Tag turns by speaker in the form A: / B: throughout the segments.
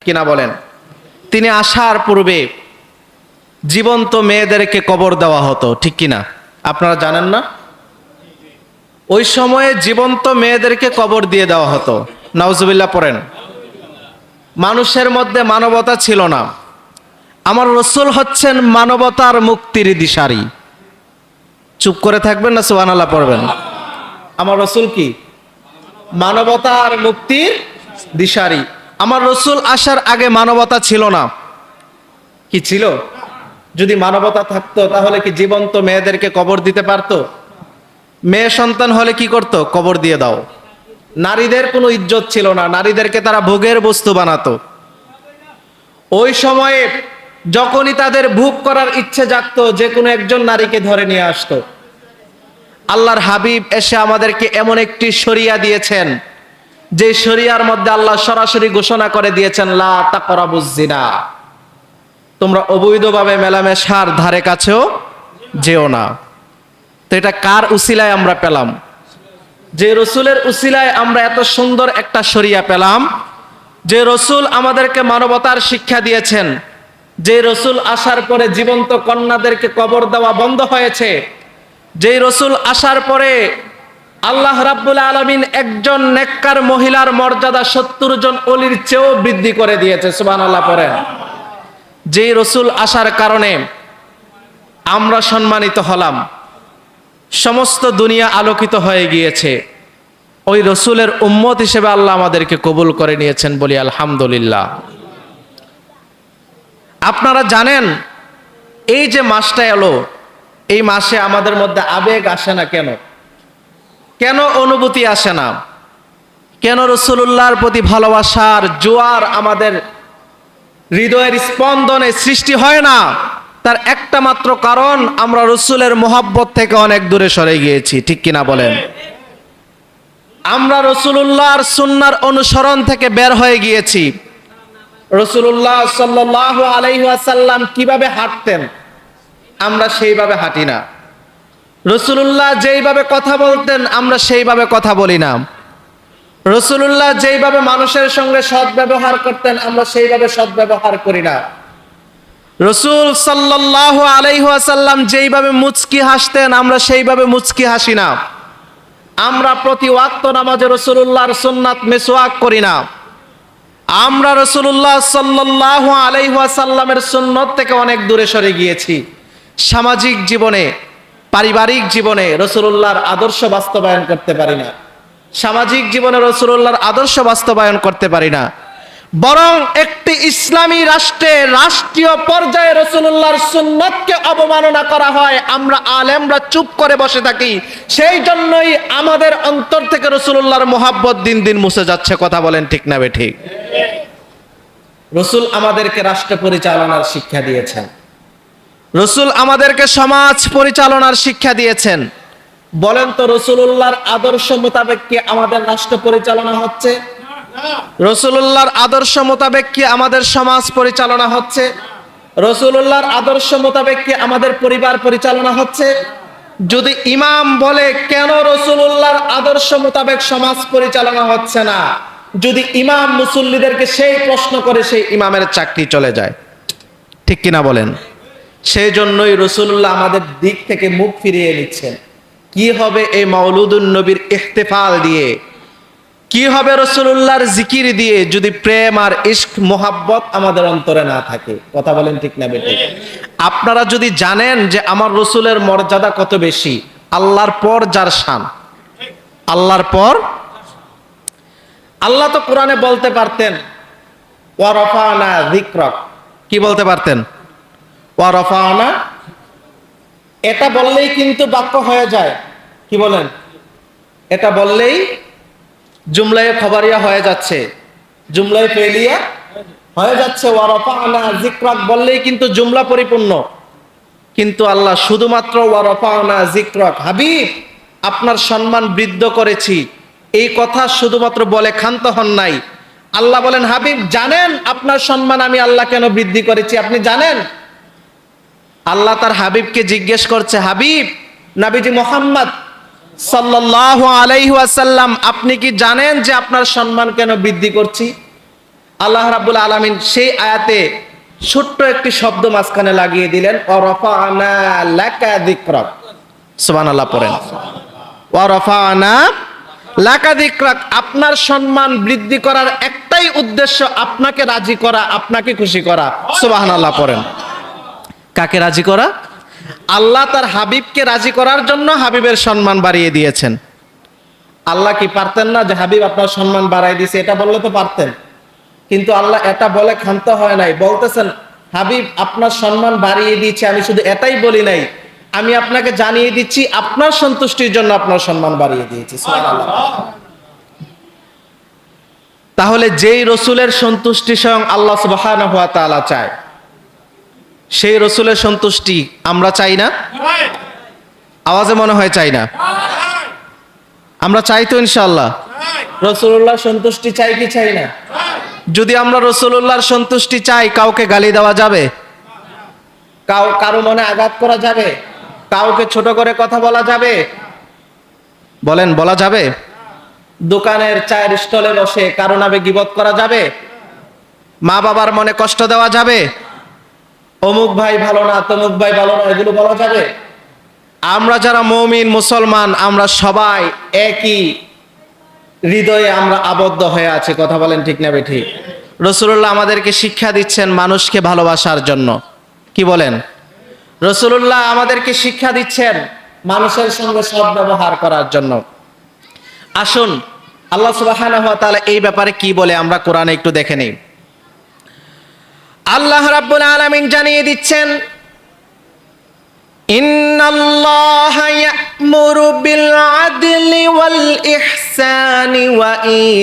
A: কিনা বলেন? তিনি আসার পূর্বে জীবন্ত মেয়েদেরকে কবর দেওয়া হতো, ঠিক কিনা? আপনারা জানেন না? ওই সময়ে জীবন্ত মেয়েদেরকে কবর দিয়ে দেওয়া হতো। নাউজুবিল্লাহ পড়েন। মানুষের মধ্যে মানবতা ছিল না। আমার রসুল হচ্ছেন মানবতার মুক্তির দিশারি। চুপ করে থাকবেন না সুবহানাল্লাহ পড়বেন? আমার রসুল কি? মানবতার মুক্তির দিশারি। আমার রসুল আসার আগে মানবতা ছিল না। কি ছিল? যদি মানবতা থাকতো তাহলে কি জীবন্ত মেয়েদেরকে কবর দিতে পারতো? মেয়ে সন্তান হলে কি করত? কবর দিয়ে দাও। নারীদের কোনো ইজ্জত ছিল না, নারীদেরকে তারা ভোগের বস্তু বানাতো। ওই সময়ে যখনই তাদের ভোগ করার ইচ্ছে জাগতো, যে কোনো একজন নারীকে ধরে নিয়ে আসতো। আল্লাহর হাবিব এসে আমাদেরকে এমন একটি শরিয়া দিয়েছেন, যে শরিয়ার মধ্যে আল্লাহ সরাসরি ঘোষণা করে দিয়েছেন, লা তাকরাবুজ জিনা, তোমরা অবৈধভাবে মেলামেশার ধারে কাছেও যেও না। তো এটা কার উসিলায় আমরা পেলাম? যে রসুলের উসিলায় আমরা এত সুন্দর একটা শরিয়া পেলাম। যে রসুল আমাদেরকে মানবতার শিক্ষা দিয়েছেন, যে রসুল আসার পরে জীবন্ত কন্যাদেরকে কবর দেওয়া বন্ধ হয়েছে, যে রসুল আসার পরে আল্লাহ রাব্বুল আলামিন একজন নেককার মহিলার মর্যাদা 70 জন ওলির চেয়েও বৃদ্ধি করে দিয়েছে, সুবহানাল্লাহ পড়েন। যে রসুল আসার কারণে আমরা সম্মানিত হলাম, সমস্ত দুনিয়া আলোকিত হয়ে গিয়েছে, ওই রসুলের উম্মত হিসেবে আল্লাহ আমাদেরকে কবুল করে নিয়েছেন, বলি আলহামদুলিল্লাহ। আপনারা জানেন এই যে মাসটা এলো, এই মাসে আমাদের মধ্যে আবেগ আসে না কেন? কেন অনুভূতি আসে না? কেন রাসূলুল্লাহর প্রতি ভালোবাসার জোয়ার আমাদের হৃদয়ের স্পন্দনে সৃষ্টি হয় না? তার একটা মাত্র কারণ, আমরা রাসূলের মোহাব্বত থেকে অনেক দূরে সরে গিয়েছি, ঠিক কিনা বলেন? আমরা রাসূলুল্লাহর সুন্নাহর অনুসরণ থেকে বের হয়ে গিয়েছি। রাসূলুল্লাহ সাল্লাল্লাহু আলাইহি ওয়াসাল্লাম কিভাবে হাঁটতেন, আমরা সেইভাবে হাঁটি না। রাসূলুল্লাহ যেইভাবে কথা বলতেন, আমরা সেইভাবে কথা বলি না। রাসূলুল্লাহ যেইভাবে মানুষের সঙ্গে সদ্ব্যবহার করতেন, আমরা সেইভাবে সদ্ব্যবহার করি না। রাসূল সাল্লাল্লাহু আলাইহি ওয়াসাল্লাম যেইভাবে মুচকি হাসতেন, আমরা সেইভাবে মুচকি হাসি না। আমরা প্রতি ওয়াক্ত নামাজে রাসূলুল্লাহর সুন্নাত মিসওয়াক করি না। আমরা রাসূলুল্লাহ সাল্লাল্লাহু আলাইহি ওয়াসাল্লামের সুন্নত থেকে অনেক দূরে সরে গিয়েছি। সামাজিক জীবনে, পারিবারিক জীবনে রাসূলুল্লাহর আদর্শ বাস্তবায়ন করতে পারি না। সামাজিক জীবনে রাসূলুল্লাহর আদর্শ বাস্তবায়ন করতে পারি না। বরং একটি ইসলামী রাষ্ট্রে রাষ্ট্রীয় পর্যায়ে রাসূলুল্লাহর সুন্নতকে অবমাননা করা হয়, আমরা আলেমরা চুপ করে বসে থাকি। সেই জন্যই আমাদের অন্তর থেকে রাসূলুল্লাহর মোহাব্বত দিন দিন মুছে যাচ্ছে। কথা বলেন ঠিক না বেঠিক? রাসূল আমাদেরকে রাষ্ট্র পরিচালনার শিক্ষা দিয়েছেন, রাসূল আমাদেরকে সমাজ পরিচালনার শিক্ষা দিয়েছেন। বলেন তো, রাসূলুল্লাহর আদর্শ মোতাবেক কি আমাদের রাষ্ট্র পরিচালনা হচ্ছে? রাসূলুল্লাহর আদর্শ মোতাবেক কি আমাদের সমাজ পরিচালনা হচ্ছে? রাসূলুল্লাহর আদর্শ মোতাবেক কি আমাদের পরিবার পরিচালনা হচ্ছে? যদি ইমাম বলে কেন রাসূলুল্লাহর আদর্শ মোতাবেক সমাজ পরিচালনা হচ্ছে না, যদি ইমাম মুসল্লিদেরকে সেই প্রশ্ন করে, সেই ইমামের চাকরি চলে যায়, ঠিক কিনা বলেন? সেই জন্যই রাসূলুল্লাহ আমাদের দিক থেকে মুখ ফিরিয়ে নিচ্ছেন। কি হবে এই মাওলুদুন নবীর ইহতিফাল দিয়ে? কি হবে রাসূলুল্লাহর জিকির দিয়ে, যদি প্রেম আর ইশক মোহাব্বত আমাদের অন্তরে না থাকে? কথা বলেন ঠিক না বেঠিক? আপনারা যদি জানেন যে আমার রাসূলের মর্যাদা কত বেশি, আল্লাহর পর যার শান, আল্লাহর পর, আল্লাহ তো কোরআনে বলতে পারতেন ওয়া রাফা'না যিকরাক। কি বলতে পারতেন? ওয়া রাফা'না। এটা বললেই কিন্তু বাক্য হয়ে যায়। কি বলেন? এটা বললেই জুমলায়ে খবরিয়া হয়ে যাচ্ছে, জুমলায়ে ফেলিয়া হয়ে যাচ্ছে। ওয়া রাফা'না যিকরাক বললেই কিন্তু জুমলা পরিপূর্ণ। কিন্তু আল্লাহ শুধুমাত্র ওয়া রাফা'না যিকরাক, হাবিব আপনার সম্মান বৃদ্ধি করেছি, এই কথা শুধুমাত্র বলে ক্ষান্ত হন নাই। আল্লাহ বলেন, হাবিব জানেন আপনার সম্মান আমি আল্লাহ কেন বৃদ্ধি করেছি? আপনি জানেন? আল্লাহ তার হাবিবকে জিজ্ঞেস করছে, হাবিব নবীজি মুহাম্মদ সাল্লাল্লাহু আলাইহি ওয়াসাল্লাম, আপনি কি জানেন যে আপনার সম্মান কেন বৃদ্ধি করছি? আল্লাহ রাব্বুল আলামিন সেই আয়াতে ছোট্ট একটি শব্দ মাঝখানে লাগিয়ে দিলেন, ওয়ারাফা'না লাকা যিকরাক। সুবহানাল্লাহ পড়েন। ওয়ারাফা'না লাকা যিকরাক, আপনার সম্মান বৃদ্ধি করার একটাই উদ্দেশ্য, আপনাকে রাজি করা, আপনাকে খুশি করা। সুবহানাল্লাহ পড়েন। কাকে রাজি করা? আল্লাহ তার হাবিবকে রাজি করার জন্য হাবিবের সম্মান বাড়িয়ে দিয়েছেন। আল্লাহ কি পারতেন না যে হাবিব আপনার সম্মান বাড়াই দিয়েছে, এটা বললে তো পারতেন, কিন্তু আল্লাহ এটা বলে ক্ষান্ত হয় নাই, বলতেছেন হাবিব আপনার সম্মান বাড়িয়ে দিয়েছে, আমি শুধু এটাই বলি নাই, আমি আপনাকে জানিয়ে দিচ্ছি আপনার সন্তুষ্টির জন্য আপনার সম্মান বাড়িয়ে দিয়েছি। সুবহানাল্লাহ। তাহলে যেই রসুলের সন্তুষ্টি স্বয়ং আল্লাহ সুবহানাহু ওয়া তাআলা চায়, সেই রসুলের সন্তুষ্টি আমরা চাই না? আওয়াজে মনে হয় চাই না। আমরা চাই তো ইনশাআল্লাহ। রাসূলুল্লাহর সন্তুষ্টি চাই কি চাই না? যদি আমরা রাসূলুল্লাহর সন্তুষ্টি চাই, কাউকে গালি দেওয়া যাবে? কারো মনে আঘাত করা যাবে? কাউকে ছোট করে কথা বলা যাবে? বলেন, বলা যাবে? দোকানের চায়ের স্টলে বসে কারো নামে গীবত করা যাবে? মা বাবার মনে কষ্ট দেওয়া যাবে? অমুক ভাই ভালো না, তমুক ভাই ভালো না, এগুলো বলা যাবে? আমরা যারা মুমিন মুসলমান, আমরা সবাই একই হৃদয়ে আমরা আবদ্ধ হয়ে আছি। কথা বলেন ঠিক না বেঠিক? রাসূলুল্লাহ আমাদেরকে শিক্ষা দিচ্ছেন মানুষকে ভালোবাসার জন্য। কি বলেন? রাসূলুল্লাহ আমাদেরকে শিক্ষা দিচ্ছেন মানুষের সঙ্গে সদ্ব্যবহার করার জন্য। আসুন আল্লাহ সুবহানাহু ওয়া তাআলা এই ব্যাপারে কি বলে আমরা কোরআনে একটু দেখে নেই। আল্লাহ রাব্বুল আলামিন জানিয়ে দিচ্ছেন, ইন্নাল্লাহা ইয়া'মুরু বিল আদলি ওয়াল ইহসানি ওয়া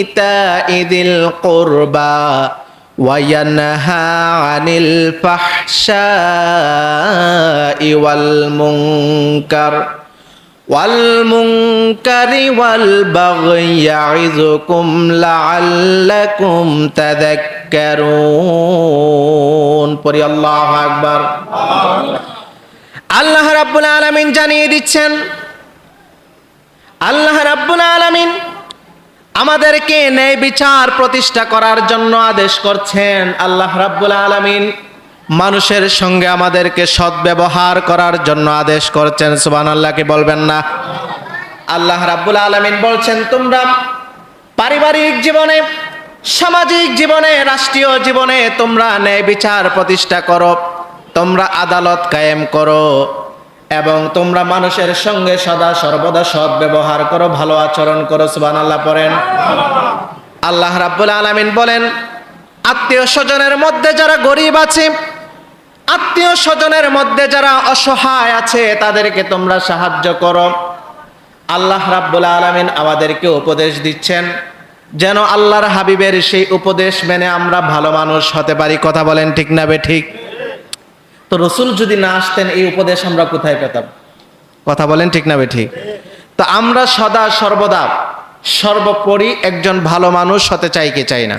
A: ইতা'i যিল কুরবা ওয়া ইয়ানহা আনিল ফাহশাই ওয়াল মুনকারি ওয়াল বাগই ইয়া'iযুকুম লাআল্লাকুম তাযাক্কারুন। পড়ি আল্লাহু আকবার। আল্লাহ রাব্বুল আলামিন জানিয়ে দিচ্ছেন, আল্লাহ রাব্বুল আলামিন আমাদেরকে ন্যায় বিচার প্রতিষ্ঠা করার জন্য আদেশ করছেন। আল্লাহ রাব্বুল আলামিন মানুষের সঙ্গে আমাদেরকে সদ্ব্যবহার করার জন্য আদেশ করছেন। সুবহানাল্লাহ কি বলবেন না? আল্লাহ রাব্বুল আলামিন বলছেন, তোমরা পারিবারিক জীবনে, সামাজিক জীবনে, রাষ্ট্রীয় জীবনে তোমরা ন্যায় বিচার প্রতিষ্ঠা করো, তোমরা আদালত কায়েম করো এবং তোমরা মানুষের সঙ্গে সদা সর্বদা সদ্ব্যবহার করো, ভালো আচরণ করো। সুবহানাল্লাহ পড়েন। আল্লাহ রাব্বুল আলামিন বলেন, আত্মীয় স্বজনের মধ্যে যারা গরিব আছে, আত্মীয় স্বজনের মধ্যে যারা অসহায় আছে, তাদেরকে তোমরা সাহায্য করো। আল্লাহ রাব্বুল আলামিন আমাদেরকে উপদেশ দিচ্ছেন যেন আল্লাহর হাবিবের সেই উপদেশ মেনে আমরা ভালো মানুষ হতে পারি। কথা বলেন ঠিক না বেঠিক? তো রসুল যদি না আসতেন এই উপদেশ আমরা কোথায় পেতাম? কথা বলেন ঠিক না বেঠিক? তো আমরা সদা সর্বদা সর্বোপরি একজন ভালো মানুষ হতে চাই কি চাই না?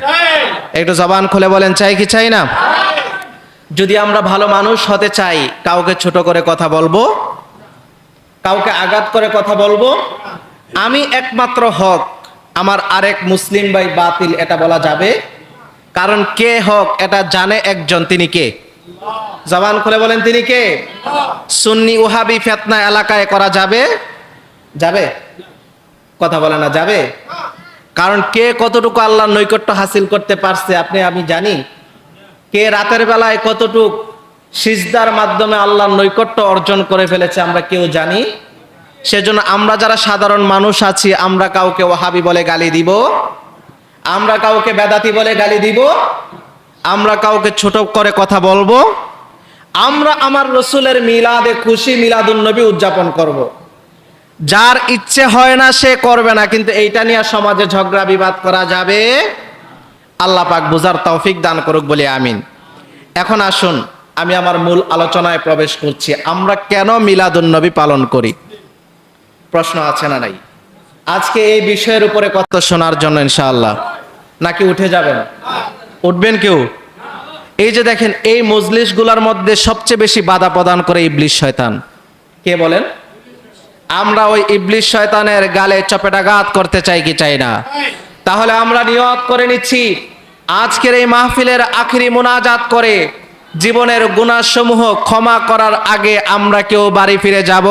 A: একটু জবান খুলে বলেন, চাই কি চাই না? যদি আমরা ভালো মানুষ হতে চাই, কাউকে ছোট করে কথা বলবো? কাউকে আঘাত করে কথা বলবো? আমি একমাত্র হক, আমার আরেক মুসলিম ভাই বাতিল, এটা বলা যাবে? কারণ কে হক এটা জানে একজন, তিনি কে? জবান খুলে বলেন, তিনি কে? সুন্নি ওহাবি ফিতনা এলাকায় করা যাবে? যাবে? কথা বলে না, যাবে? কারণ কে কতটুকু আল্লাহর নৈকট্য হাসিল করতে পারছে আপনি আমি জানি। কে রাতের বেলায় কতটুক সিজদার মাধ্যমে আল্লাহর নৈকট্য অর্জন করে ফেলেছে আমরা কেউ জানি। সেজন্য আমরা যারা সাধারণ মানুষ আছি, আমরা কাউকে ওহাবি বলে গালি দিব? আমরা কাউকে বেদাতি বলে গালি দিব? আমরা কাউকে ছোট করে কথা বলবো? আমরা আমার রসুলের মিলাদে খুশি, মিলাদুন নবী উদযাপন করব। যার ইচ্ছে হয় না সে করবে না, কিন্তু এইটা নিয়ে সমাজে ঝগড়া বিবাদ করা যাবে? আল্লাহ পাক বুঝার তৌফিক দান করুক বলি আমিন। এখন আসুন আমি আমার মূল আলোচনায় প্রবেশ করছি। আমরা কেন মিলাদুন নবী পালন করি? প্রশ্ন আছে না নাই? আজকে এই বিষয়ের উপরে কথা শোনার জন্য ইনশাআল্লাহ, নাকি উঠে যাবেন? উঠবেন কেউ? এই যে দেখেন, এই মজলিসগুলোর মধ্যে সবচেয়ে বেশি বাধা প্রদান করে ইবলিস শয়তান। কে বলেন? আমরা ওই ইবলিস শয়তানের গালে চপেটাঘাত করতে চাই কি চাই না? তাহলে আমরা নিয়ত করে নিচ্ছি, আজকের এই মাহফিলের আখিরি মুনাজাত করে জীবনের গুনাহসমূহ ক্ষমা করার আগে আমরা কেউ বাড়ি ফিরে যাব?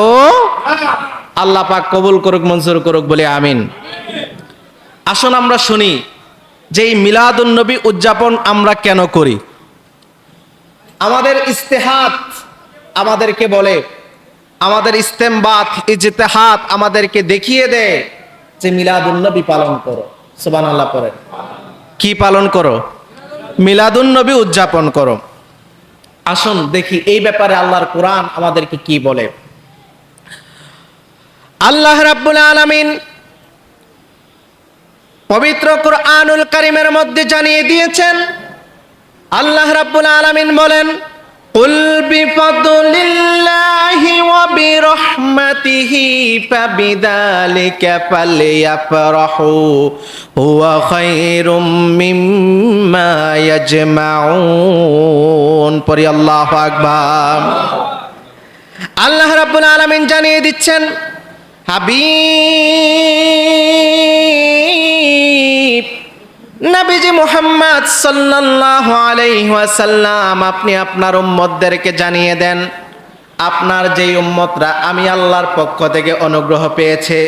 A: আল্লাহ পাক কবুল করুক, মঞ্জুর করুক, বলে আমিন। আসুন আমরা শুনি যে এই মিলাদুন নবী উদযাপন আমরা কেন করি। আমাদের ইস্তেহাদ আমাদেরকে বলে, আমাদের ইস্তেমবাত ইজতিহাদ আমাদেরকে দেখিয়ে দেয় যে মিলাদুন নবী পালন করো। সুবহানাল্লাহ পড়ে। কি পালন করো? মিলাদুন নবী উদযাপন করো। আসুন দেখি এই ব্যাপারে আল্লাহর কোরআন আমাদেরকে কি বলে। আল্লাহ রাব্বুল আলামিন পবিত্র কোরআনুল কারীমের মধ্যে জানিয়ে দিয়েছেন, আল্লাহ রাব্বুল আলামিন বলেন, কুল বিফাদলিল্লাহি ওয়া বিরহমাতিহি ফাবিযালিকা ফালইফরাহু হুয়া খায়রুম মিম্মা ইয়াজমাউন। পড়ি আল্লাহু আকবার। আল্লাহ রাব্বুল আলামিন জানিয়ে দিচ্ছেন, হাবিব নবীজি মুহাম্মদ সাল্লাল্লাহু আলাইহি ওয়াসাল্লাম, আপনি আপনার উম্মতদেরকে জানিয়ে দেন, আপনার যেই উম্মতরা আমি আল্লাহর পক্ষ থেকে অনুগ্রহ পেয়েছে,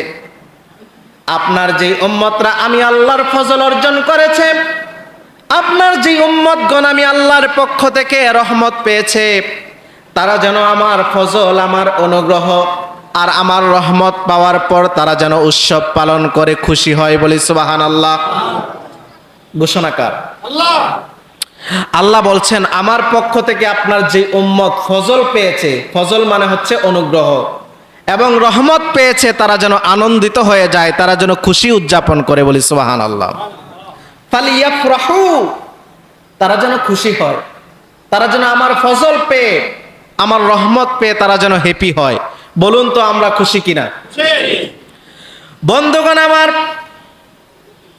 A: আপনার যেই উম্মতরা আমি আল্লাহর ফজল অর্জন করেছে, আপনার যেই উম্মতগণ আমি আল্লাহর পক্ষ থেকে রহমত পেয়েছে, তারা যেন আমার ফজল, আমার অনুগ্রহ আর আমার রহমত পাওয়ার পর তারা যেন উৎসব পালন করে খুশি হয়। বলি সুবহানাল্লাহ। ঘোষণাকার আল্লাহ। আল্লাহ বলছেন, আমার পক্ষ থেকে আপনার যে উম্মত ফজল পেয়েছে, ফজল মানে হচ্ছে অনুগ্রহ, এবং রহমত পেয়েছে, তারা যেন আনন্দিত হয়ে যায়, তারা যেন খুশি উদযাপন করে। বলি সুবহানাল্লাহ। ফালিয়াফরাহু, তারা যেন খুশি হয়, তারা যেন আমার ফজল পেয়ে, আমার রহমত পেয়ে তারা যেন হ্যাপি হয়। বলুন তো আমরা খুশি কিনা? বন্ধুগণ আমার,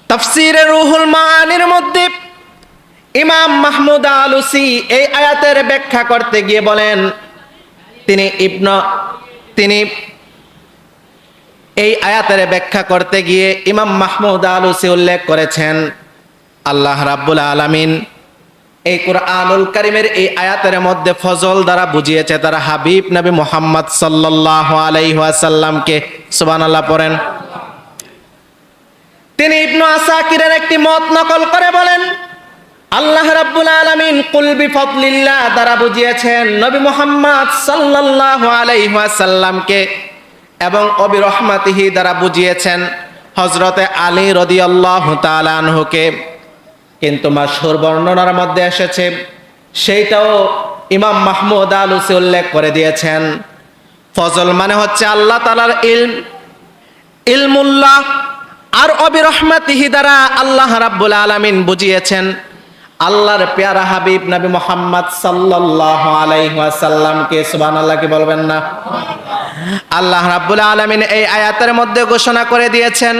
A: তাফসীরে রুহুল মাআনির মধ্যে ইমাম মাহমুদ আলুসি এই আয়াতের ব্যাখ্যা করতে গিয়ে বলেন, তিনি এই আয়াতের ব্যাখ্যা করতে গিয়ে ইমাম মাহমুদ আলুসি উল্লেখ করেছেন, আল্লাহ রাব্বুল আলামিন এই কুরআনুল কারীমের এই আয়াতের মধ্যে ফজল দ্বারা বুঝিয়েছে তারা হাবিব নবী মুহাম্মদ সাল্লাল্লাহু আলাইহি ওয়াসাল্লামকে। সুবহানাল্লাহ পড়েন। তিনি ইবনে আসাকিরের একটি মত নকল করে বলেন, আল্লাহ রাব্বুল আলামিন কুল বিফাদলিল্লাহ দ্বারা বুঝিয়েছেন নবী মুহাম্মদ সাল্লাল্লাহু আলাইহি ওয়াসাল্লামকে, এবং অবিরহমাতিহি দ্বারা বুঝিয়েছেন হযরতে আলী রাদিয়াল্লাহু তাআলা আনহুকে। কিন্তু মাশহুর বর্ণনার মধ্যে এসেছে, সেইটাও ইমাম মাহমুদ আলুসি উল্লেখ করে দিয়েছেন, ফজল মানে হচ্ছে আল্লাহ তাআলার ইলমুল্লাহ, আর অবিরহমাতিহি দ্বারা আল্লাহ রাব্বুল আলামিন বুঝিয়েছেন আল্লাহর পেয়ারা হাবিব নবী মুহাম্মদ সাল্লাল্লাহু আলাইহি ওয়াসাল্লামকে। সুবহানাল্লাহ কি বলবেন না? আল্লাহ রাব্বুল আলামিন এই আয়াতের মধ্যে ঘোষণা করে দিয়েছেন,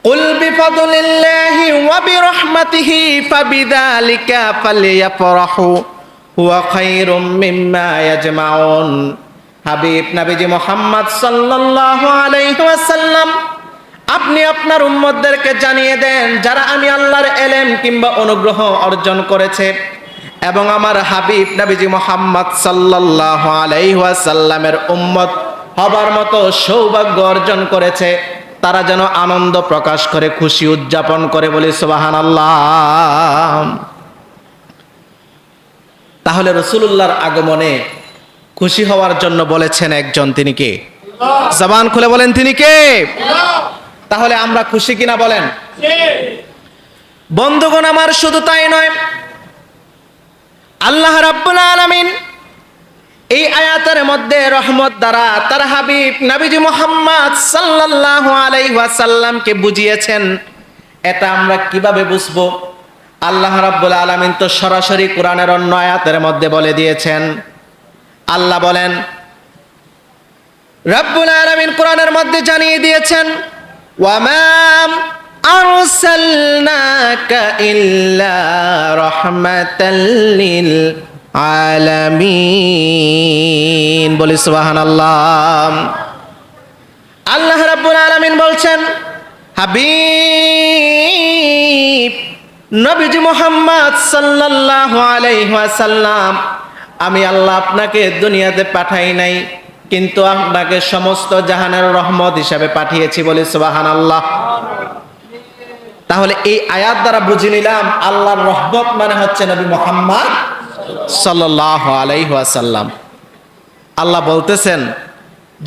A: কুল বিফাদলিল্লাহি ওয়া বিরহমাতিহি ফাবিযালিকা ফালইফরাহু হুয়া খায়রুম মিম্মা ইয়াজমাউন। হাবিব নবীজি মুহাম্মদ সাল্লাল্লাহু আলাইহি ওয়াসাল্লাম, আপনি আপনার উম্মতদেরকে জানিয়ে দেন, যারা আমি আল্লাহর এলেম কিংবা অনুগ্রহ অর্জন করেছে এবং আমার হাবিব নবীজি মুহাম্মদ সাল্লাল্লাহু আলাইহি ওয়াসাল্লামের উম্মত হবার মতো সৌভাগ্য অর্জন করেছে, তারা যেন আনন্দ প্রকাশ করে খুশি উদযাপন করে। বলি সুবহানাল্লাহ। তাহলে রাসূলুল্লাহর আগমনে খুশি হওয়ার জন্য বলেছেন একজন, তিনি কে? জবান খুলে বলেন, তিনি কে? তাহলে আমরা খুশি কিনা বলেন? বন্ধুগণ আমার, শুধু তাই নয়, আল্লাহ রাব্বুল আলামিন এই আয়াতের মধ্যে রহমত দ্বারা তার হাবিব নবীজি মুহাম্মদ সাল্লাল্লাহু আলাইহি ওয়াসাল্লামকে বুঝিয়েছেন। এটা আমরা কিভাবে বুঝবো? আল্লাহ রাব্বুল আলামিন তো সরাসরি কোরআনের অন্য আয়াতের মধ্যে বলে দিয়েছেন। আল্লাহ বলেন, রাব্বুল আলামিন কোরআনের মধ্যে জানিয়ে দিয়েছেন, ওয়ামা আরসালনাকা ইল্লা রাহমাতাল লিল আলামিন। বলি সুবহানাল্লাহ। আল্লাহ রাব্বুল আলামিন বলছেন, হাবিব নবীজি মুহাম্মদ সাল্লাল্লাহু আলাইহি ওয়াসাল্লাম, আমি আল্লাহ আপনাকে দুনিয়াতে পাঠাই নাই, কিন্তু আপনাকে সমস্ত জাহানের রহমত হিসাবে পাঠিয়েছি, বলি সুবহানাল্লাহ। তাহলে এই আয়াত দ্বারা বুঝে নিলাম আল্লাহর রহমত মানে হচ্ছে নবী মুহাম্মদ সাল্লাল্লাহু আলাইহি ওয়াসাল্লাম। আল্লাহ বলতেছেন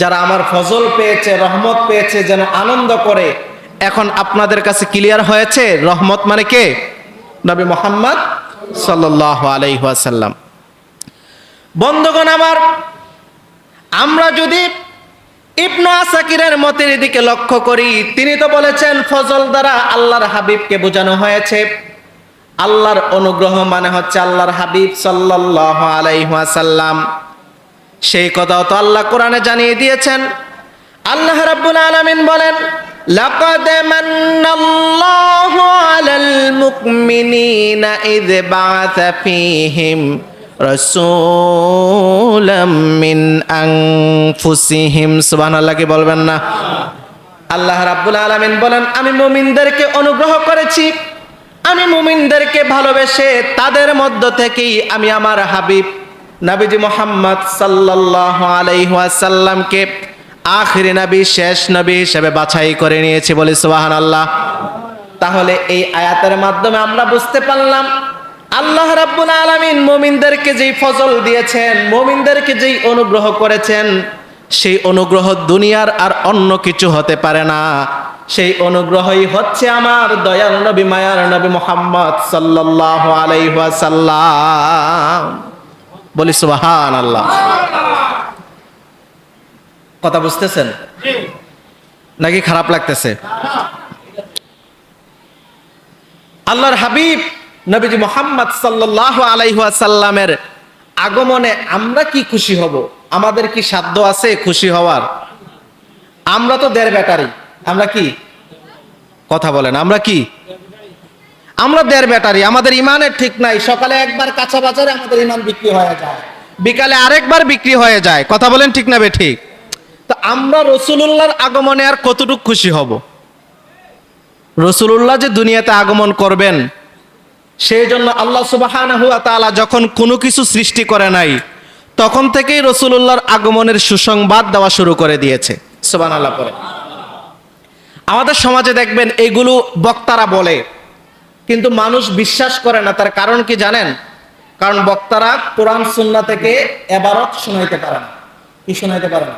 A: যারা আমার ফজল পেয়েছে, রহমত পেয়েছে, যেন আনন্দ করে। এখন আপনাদের কাছে ক্লিয়ার হয়েছে রহমত মানে কে? নবী মুহাম্মদ সাল্লাল্লাহু আলাইহি ওয়াসাল্লাম। বন্ধুগণ আমার, আমরা যদি ইবনে আসাকিরের মতের দিকে লক্ষ্য করি, তিনি তো বলেছেন ফজল দ্বারা আল্লাহর হাবিবকে বোঝানো হয়েছে। আল্লাহর অনুগ্রহ মানে হচ্ছে আল্লাহর হাবিব সাল্লাল্লাহু আলাইহি ওয়াসাল্লাম। সেই কথাও তো আল্লাহ কোরআনে জানিয়ে দিয়েছেন। আল্লাহ রাব্বুল আলামিন বলেন, লাকাদ মান্নাল্লাহু আলাল মুমিনিনা ইয বাআসা ফীহিম রাসূলাম মিন আনফুসিহিম। সুবহানাল্লাহ, কি বলবেন না? আল্লাহ রাব্বুল আলামিন বলেন, আমি মুমিনদেরকে অনুগ্রহ করেছি, আমি মুমিনদেরকে ভালোবেসে তাদের মধ্য থেকেই আমি আমার হাবিব নবীজি মুহাম্মদ সাল্লাল্লাহু আলাইহি ওয়াসাল্লামকে আখিরি নবী, শেষ নবী হিসেবে বাছাই করে নিয়েছি, বলি সুবহানাল্লাহ। তাহলে এই আয়াতের মাধ্যমে আমরা বুঝতে পারলাম আল্লাহ রাব্বুল আলামিন মুমিনদেরকে যেই ফজল দিয়েছেন, মুমিনদেরকে যেই অনুগ্রহ করেছেন, সেই অনুগ্রহ দুনিয়ার আর অন্য কিছু হতে পারে না। সেই অনুগ্রহই হচ্ছে আমার দয়াল নবী, মায়ার নবী মুহাম্মদ সাল্লাল্লাহু আলাইহি ওয়াসাল্লাম, বলি সুবহানাল্লাহ। কথা বুঝতেছেন নাকি খারাপ লাগতেছে? আল্লাহর হাবিব নবীজি মুহাম্মদ সাল্লাল্লাহু আলাইহি ওয়াসাল্লামের আগমনে আমরা কি খুশি হব? আমাদের কি সাধ্য আছে খুশি হওয়ার? আমরা তো দেড় ব্যাটারি। আমরা কি? কথা বলেন, আমরা কি? আমরা দেড় ব্যাটারি। আমাদের ইমানের ঠিক নাই। সকালে একবার কাঁচা বাজারে আমাদের ইমান বিক্রি হয়ে যায়, বিকালে আরেকবার বিক্রি হয়ে যায়। কথা বলেন ঠিক না বে ঠিক? তো আমরা রাসূলুল্লাহর আগমনে আর কতটুকু খুশি হব? রাসূলুল্লাহ যে দুনিয়াতে আগমন করবেন, সেই জন্য আল্লাহ সুবহানাহু ওয়া তাআলা যখন কোনো কিছু সৃষ্টি করে নাই, তখন থেকেই রাসূলুল্লাহর আগমনের সুসংবাদ দেওয়া শুরু করে দিয়েছে। সুবহানাল্লাহ পড়ে। আমাদের সমাজে দেখবেন এগুলো বক্তারা বলে, কিন্তু মানুষ বিশ্বাস করে না। তার কারণ কি জানেন? কারণ বক্তারা কোরআন সুন্নাহ থেকে ইবারত শোনাইতে পারে না। কি শোনাইতে পারে না?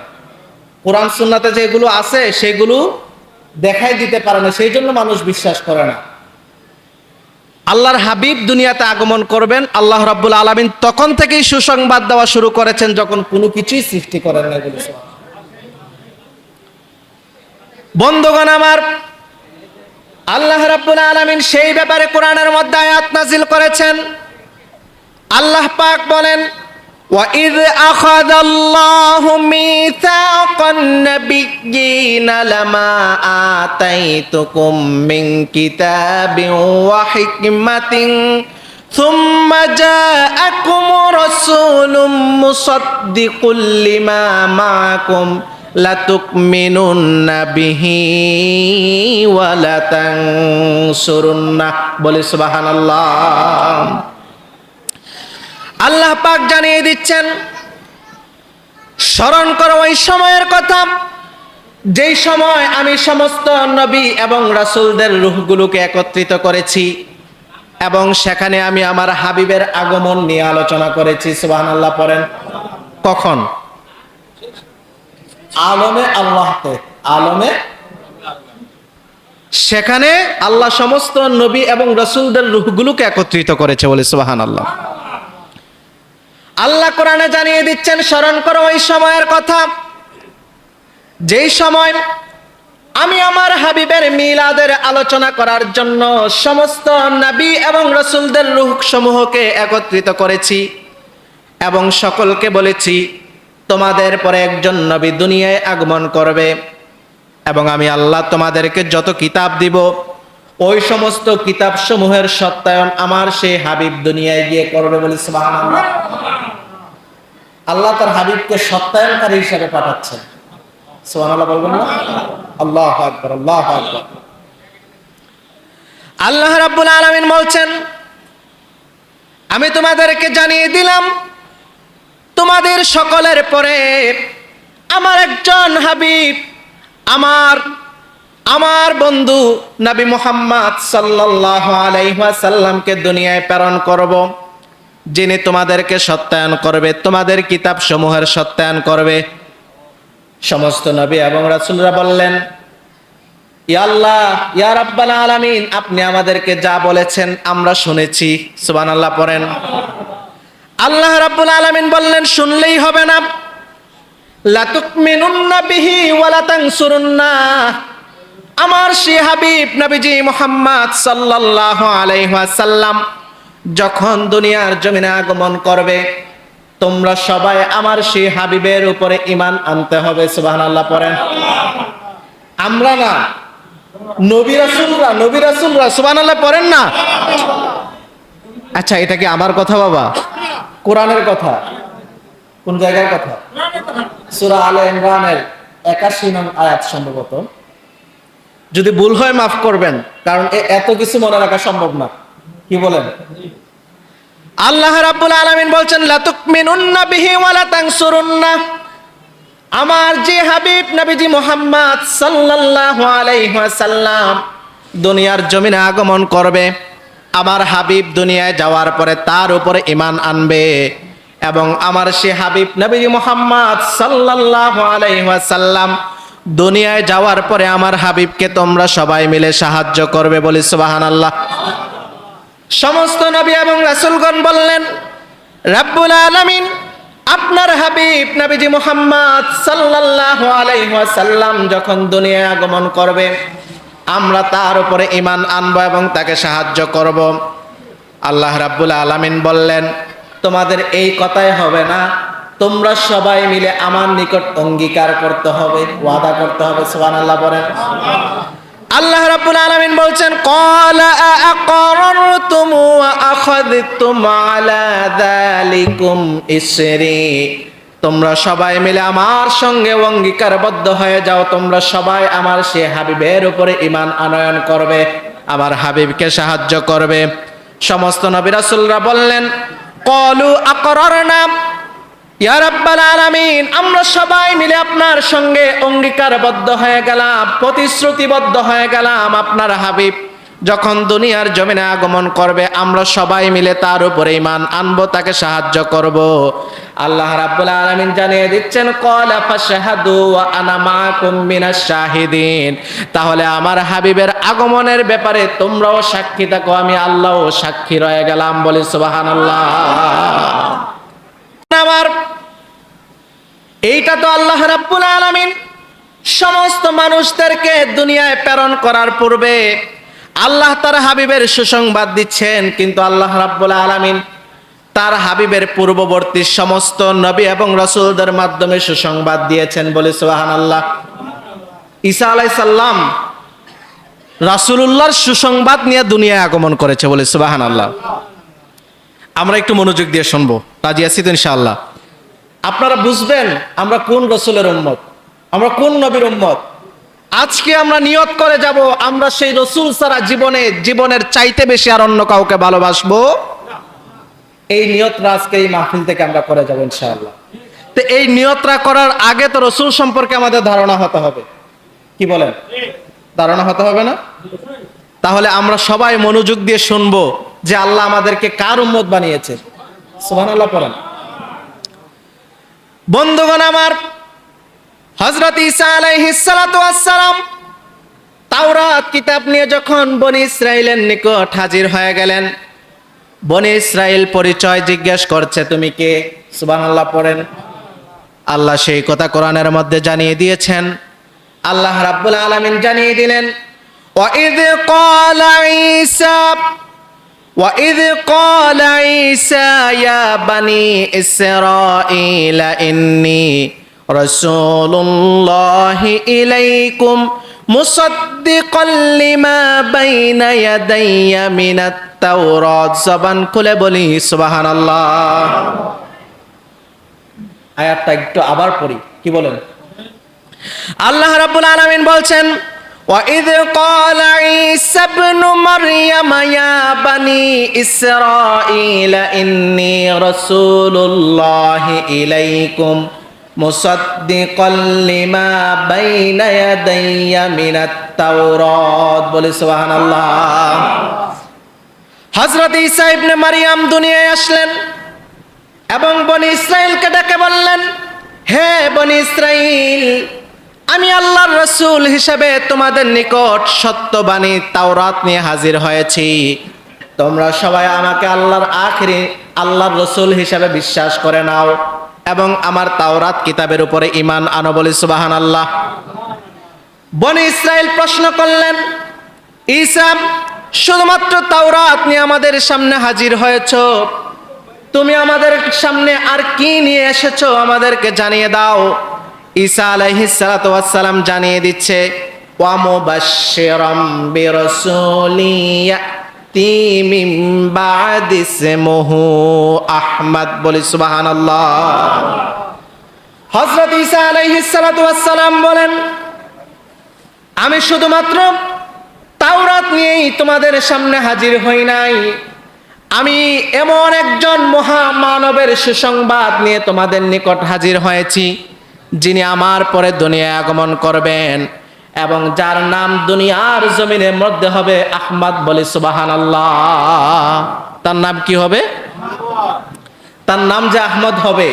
A: কোরআন সুন্নাতে যেগুলো আছে সেগুলো দেখাই দিতে পারে না, সেই জন্য মানুষ বিশ্বাস করে না। আল্লাহর হাবিব দুনিয়াতে আগমন করবেন, আল্লাহ রাব্বুল আলামিন তখন থেকেই সুসংবাদ দেওয়া শুরু করেছেন, যখন কোনো কিছুই সৃষ্টি করেন না। বন্ধুগণ আমার, আল্লাহ রাব্বুল আলামিন সেই ব্যাপারে কোরআনের মধ্যে আয়াত নাযিল করেছেন। আল্লাহ পাক বলেন, وَإِذْ أَخَذَ اللَّهُ مِيثَاقَ النَّبِيِّينَ لَمَا آتَيْتُكُم مِّن كِتَابٍ وَحِكْمَةٍ ثُمَّ جَاءَكُمْ رَسُولٌ مُصَدِّقٌ لِّمَا مَعَكُمْ لَتُؤْمِنُنَّ بِهِ وَلَتَنصُرُنَّهُ। বলি সুবহানাল্লাহ। আল্লাহ পাক জানিয়ে দিচ্ছেন, স্মরণ করো ওই সময়ের কথা, যেই সময় আমি সমস্ত নবী এবং রাসূলদের রূহগুলোকে একত্রিত করেছি এবং সেখানে আমি আমার হাবিবের আগমন নিয়ে আলোচনা করেছি। সুবহানাল্লাহ পড়েন। কখন? আলমে আল্লাহতে, আলমে। সেখানে আল্লাহ সমস্ত নবী এবং রাসূলদের রূহগুলোকে একত্রিত করেছে, বলে সুবহানাল্লাহ। আল্লাহ কোরআনে জানিয়ে দিচ্ছেন, স্মরণ করো ওই সময়ের কথা, যেই সময় আমি আমার হাবিবের মিলাদের আলোচনা করার জন্য সমস্ত নবী এবং রাসূলদের রূহ সমূহকে একত্রিত করেছি এবং সকলকে বলেছি তোমাদের পরে একজন নবী দুনিয়ায় আগমন করবে এবং আমি আল্লাহ তোমাদেরকে যত কিতাব দিব ওই সমস্ত কিতাব সমূহের সত্যায়ন আমার সেই হাবিব দুনিয়ায় গিয়ে করবে, বলি সুবহানাল্লাহ। আল্লাহ তার হাবিবকে সত্যায়নকারী হিসেবে পাঠাচ্ছেন। সুবহানাল্লাহ বলবেন না? আল্লাহু আকবার, আল্লাহু আকবার। আল্লাহ রাব্বুল আলামিন বলছেন, আমি তোমাদেরকে জানিয়ে দিলাম তোমাদের সকলের পরে আমার একজন হাবিব, আমার বন্ধু নবী মুহাম্মদ সাল্লাল্লাহু আলাইহি ওয়াসাল্লামকে দুনিয়ায় প্রেরণ করব, যিনি তোমাদেরকে সত্যায়ন করবে, তোমাদের কিতাব সমূহের সত্যায়ন করবে। সমস্ত নবী এবং রাসূলরা বললেন, ইয়া আল্লাহ, ইয়া রাব্বাল আলামিন, আপনি আমাদেরকে যা বলেছেন আমরা শুনেছি। সুবহানাল্লাহ পড়েন। আল্লাহ রাব্বুল আলামিন বললেন, শুনলেই হবে না, লা তুকমিনুন্না বিহি ওয়া লা তানসুরুন্না। আমার সেই হাবিব নবীজি মুহাম্মদ সাল্লাল্লাহু আলাইহি ওয়াসাল্লাম যখন দুনিয়ার জমিনে আগমন করবে, তোমরা সবাই আমার সেই হাবিবের উপরে ঈমান আনতে হবে। সুবহানাল্লাহ পড়েন। আমরা না, নবী রাসূলরা সুবহানাল্লাহ পড়েন না। আচ্ছা, এটা কি আমার কথা বাবা? কোরআনের কথা? কোন জায়গার কথা? সূরা আলে ইমরানের 81 নং আয়াত সম্ভবত। যদি ভুল হয় মাফ করবেন, কারণ এত কিছু মনে রাখা সম্ভব না। কি বলেন? আল্লাহ রাব্বুল আলামিন বলছেন, লা তুকমিনুন্না বিহি ওয়া লা তানসুরুন্না। আমার যে হাবিব নবীজি মুহাম্মদ সাল্লাল্লাহু আলাইহি ওয়াসাল্লাম দুনিয়ার জমিনে আগমন করবে, আমার হাবিব দুনিয়ায় যাওয়ার পরে তার উপরে ঈমান আনবে, এবং আমার সে হাবিব নবীজি মুহাম্মদ সাল্লাল্লাহু আলাইহি ওয়াসাল্লাম দুনিয়ায় যাওয়ার পরে আমার হাবিবকে তোমরা সবাই মিলে সাহায্য করবে। বলি সুবহানাল্লাহ। সমস্ত নবী এবং রাসূলগণ বললেন, রাব্বুল আলামিন আপনার হাবিব নবীজি মুহাম্মদ সাল্লাল্লাহু আলাইহি ওয়াসাল্লাম যখন দুনিয়ায় আগমন করবে, আমরা তার উপরে ঈমান আনবো এবং তাকে সাহায্য করব। আল্লাহ রাব্বুল আলামিন বললেন, তোমাদের এই কথাই হবে না, তোমরা সবাই মিলে আমার নিকট অঙ্গীকার করতে হবে, ওয়াদা করতে হবে। সুবহানাল্লাহ বলেন। আল্লাহ রাব্বুল আলামিন বলছেন, ক্বালা আআকরারতুম ওয়া আখাযতুম আলা যালিকুম ইসরি। তোমরা সবাই মিলে আমার সঙ্গে অঙ্গীকারবদ্ধ হয়ে যাও, তোমরা সবাই আমার সে হাবিবের উপরে ঈমান আনয়ন করবে, আমার হাবিবকে সাহায্য করবে। সমস্ত নবী রাসূলরা বললেন, ক্বালু আকরারনা ইয়া রাব্বাল আলামিন, আমরা সবাই মিলে আপনার সঙ্গে অঙ্গীকারবদ্ধ হয়ে গেলাম, প্রতিশ্রুতিবদ্ধ হয়ে গেলাম, আপনার হাবিব যখন দুনিয়ার জমিনে আগমন করবে আমরা সবাই মিলে তার উপরে ঈমান আনবো, তাকে সাহায্য করব। আল্লাহ রাব্বুল আলামিন জানিয়ে দিচ্ছেন, ক্বালা ফাশহাদু ওয়া আনা মাআকুম মিনাশ শাহিদিন। তাহলে আমার হাবিবের আগমনের ব্যাপারে তোমরাও সাক্ষী থাকো, আমি আল্লাহও সাক্ষী রয়ে গেলাম। বলি সুবহানাল্লাহ। আমার এইটা তো আল্লাহ রাব্বুল আলামিন সমস্ত মানুষদেরকে দুনিয়ায় প্রেরণ করার পূর্বে আল্লাহ তার হাবিবের সুসংবাদ দিচ্ছেন, কিন্তু আল্লাহ রাব্বুল আলামিন তার হাবিবের পূর্ববর্তী সমস্ত নবী এবং রাসূলদের মাধ্যমে সুসংবাদ দিয়েছেন। বলে সুবহানাল্লাহ। ঈসা আলাইহিস সালাম রাসূলুল্লাহর সুসংবাদ নিয়ে দুনিয়ায় আগমন করেছে। বলে সুবহানাল্লাহ। আমরা একটু মনোযোগ দিয়ে শুনবো, রাজি আছি তো ইনশাআল্লাহ? আপনারা বুঝবেন আমরা কোন রাসূলের উম্মত, আমরা কোন নবীর উম্মত। আজকে আমরা নিয়ত করে যাব, আমরা সেই রাসূল ছাড়া জীবনের চাইতে বেশি আর অন্য কাউকে ভালোবাসবো। এই নিয়তটা আজকে এই মাহফিল থেকে আমরা করে যাব ইনশাআল্লাহ। তো এই নিয়তটা করার আগে তো রাসূল সম্পর্কে আমাদের ধারণা হতে হবে। কি বলেন? ধারণা হতে হবে না? তাহলে আমরা সবাই মনোযোগ দিয়ে শুনবো যে আল্লাহ আমাদেরকে কার উম্মত বানিয়েছে। সুবহানাল্লাহ পড়েন। বন্ধুগণ আমার, হযরত ঈসা আলাইহিস সালাতু ওয়াস সালাম তাওরাত কিতাব নিয়ে যখন বনি ইসরাইলের নিকট হাজির হয়ে গেলেন, বনি ইসরাইল পরিচয় জিজ্ঞেস করছে, তুমি কে? সুবহানাল্লাহ পড়েন। আল্লাহ সেই কথা কোরআনের মধ্যে জানিয়ে দিয়েছেন। আল্লাহ রাব্বুল আলামিন জানিয়ে দিলেন, وَإِذْ قَالَ عِيسَى يَا بَنِي إِسْرَائِيلَ إِنِّي رَسُولُ اللَّهِ إِلَيْكُمْ مُصَدِّقًا لِمَا بَيْنَ يَدَيَّ مِنَ التَّوْرَاةِ। জবান খুলে বলি সুবহানাল্লাহ। আয়াতটা একটু আবার পড়ি, কি বলেন? আল্লাহ রাব্বুল আলামিন বলছেন, وَإِذْ قَالَ عِيسَى ابْنُ مَرْيَمَ يَا بَنِي إِسْرَائِيلَ إِنِّي رَسُولُ اللَّهِ إِلَيْكُمْ مُصَدِّقًا لِمَا بَيْنَ يَدَيَّ مِنَ التَّوْرَاةِ বলি সুবহানাল্লাহ। হযরত ঈসা ইবনে মারইয়াম দুনিয়ায় আসলেন এবং বনি ইসরাইলকে ডেকে বললেন, হে বনি ইসরাইল, আমি আল্লাহর রাসূল হিসেবে তোমাদের নিকট সত্যবাণী তাওরাত নিয়ে হাজির হয়েছি। তোমরা সবাই আমাকে আল্লাহর রাসূল হিসেবে বিশ্বাস করে নাও এবং আমার তাওরাত কিতাবের উপরে ঈমান আনো বলি সুবহানাল্লাহ। বনি ইসরাইল প্রশ্ন করলেন, ঈসা, শুধুমাত্র তাওরাত নিয়ে আমাদের সামনে হাজির হয়েছো, তুমি আমাদের সামনে আর কি নিয়ে এসেছো আমাদেরকে জানিয়ে দাও। ঈসা আলাইহিস সালাতু ওয়াস সালাম জানিয়ে দিচ্ছে, ওয়া মুবাশশিরাম বিরাসূলি ইয়াতি মিন বা'দি ইসমুহু আহমদ বলি সুবহানাল্লাহ। হযরত ঈসা আলাইহিস সালাতু ওয়াস সালাম বলেন, আমি শুধুমাত্র তাওরাত নিয়েই তোমাদের সামনে হাজির হই নাই, আমি এমন একজন মহামানবের সুসংবাদ নিয়ে তোমাদের নিকট হাজির হয়েছি, যিনি আমার পরে দুনিয়ায় আগমন করবেন এবং যার নাম দুনিয়ার জমিনের মধ্যে হবে আহমদ বলি সুবহানাল্লাহ। তার নাম কি হবে? তার নাম যে আহমদ হবে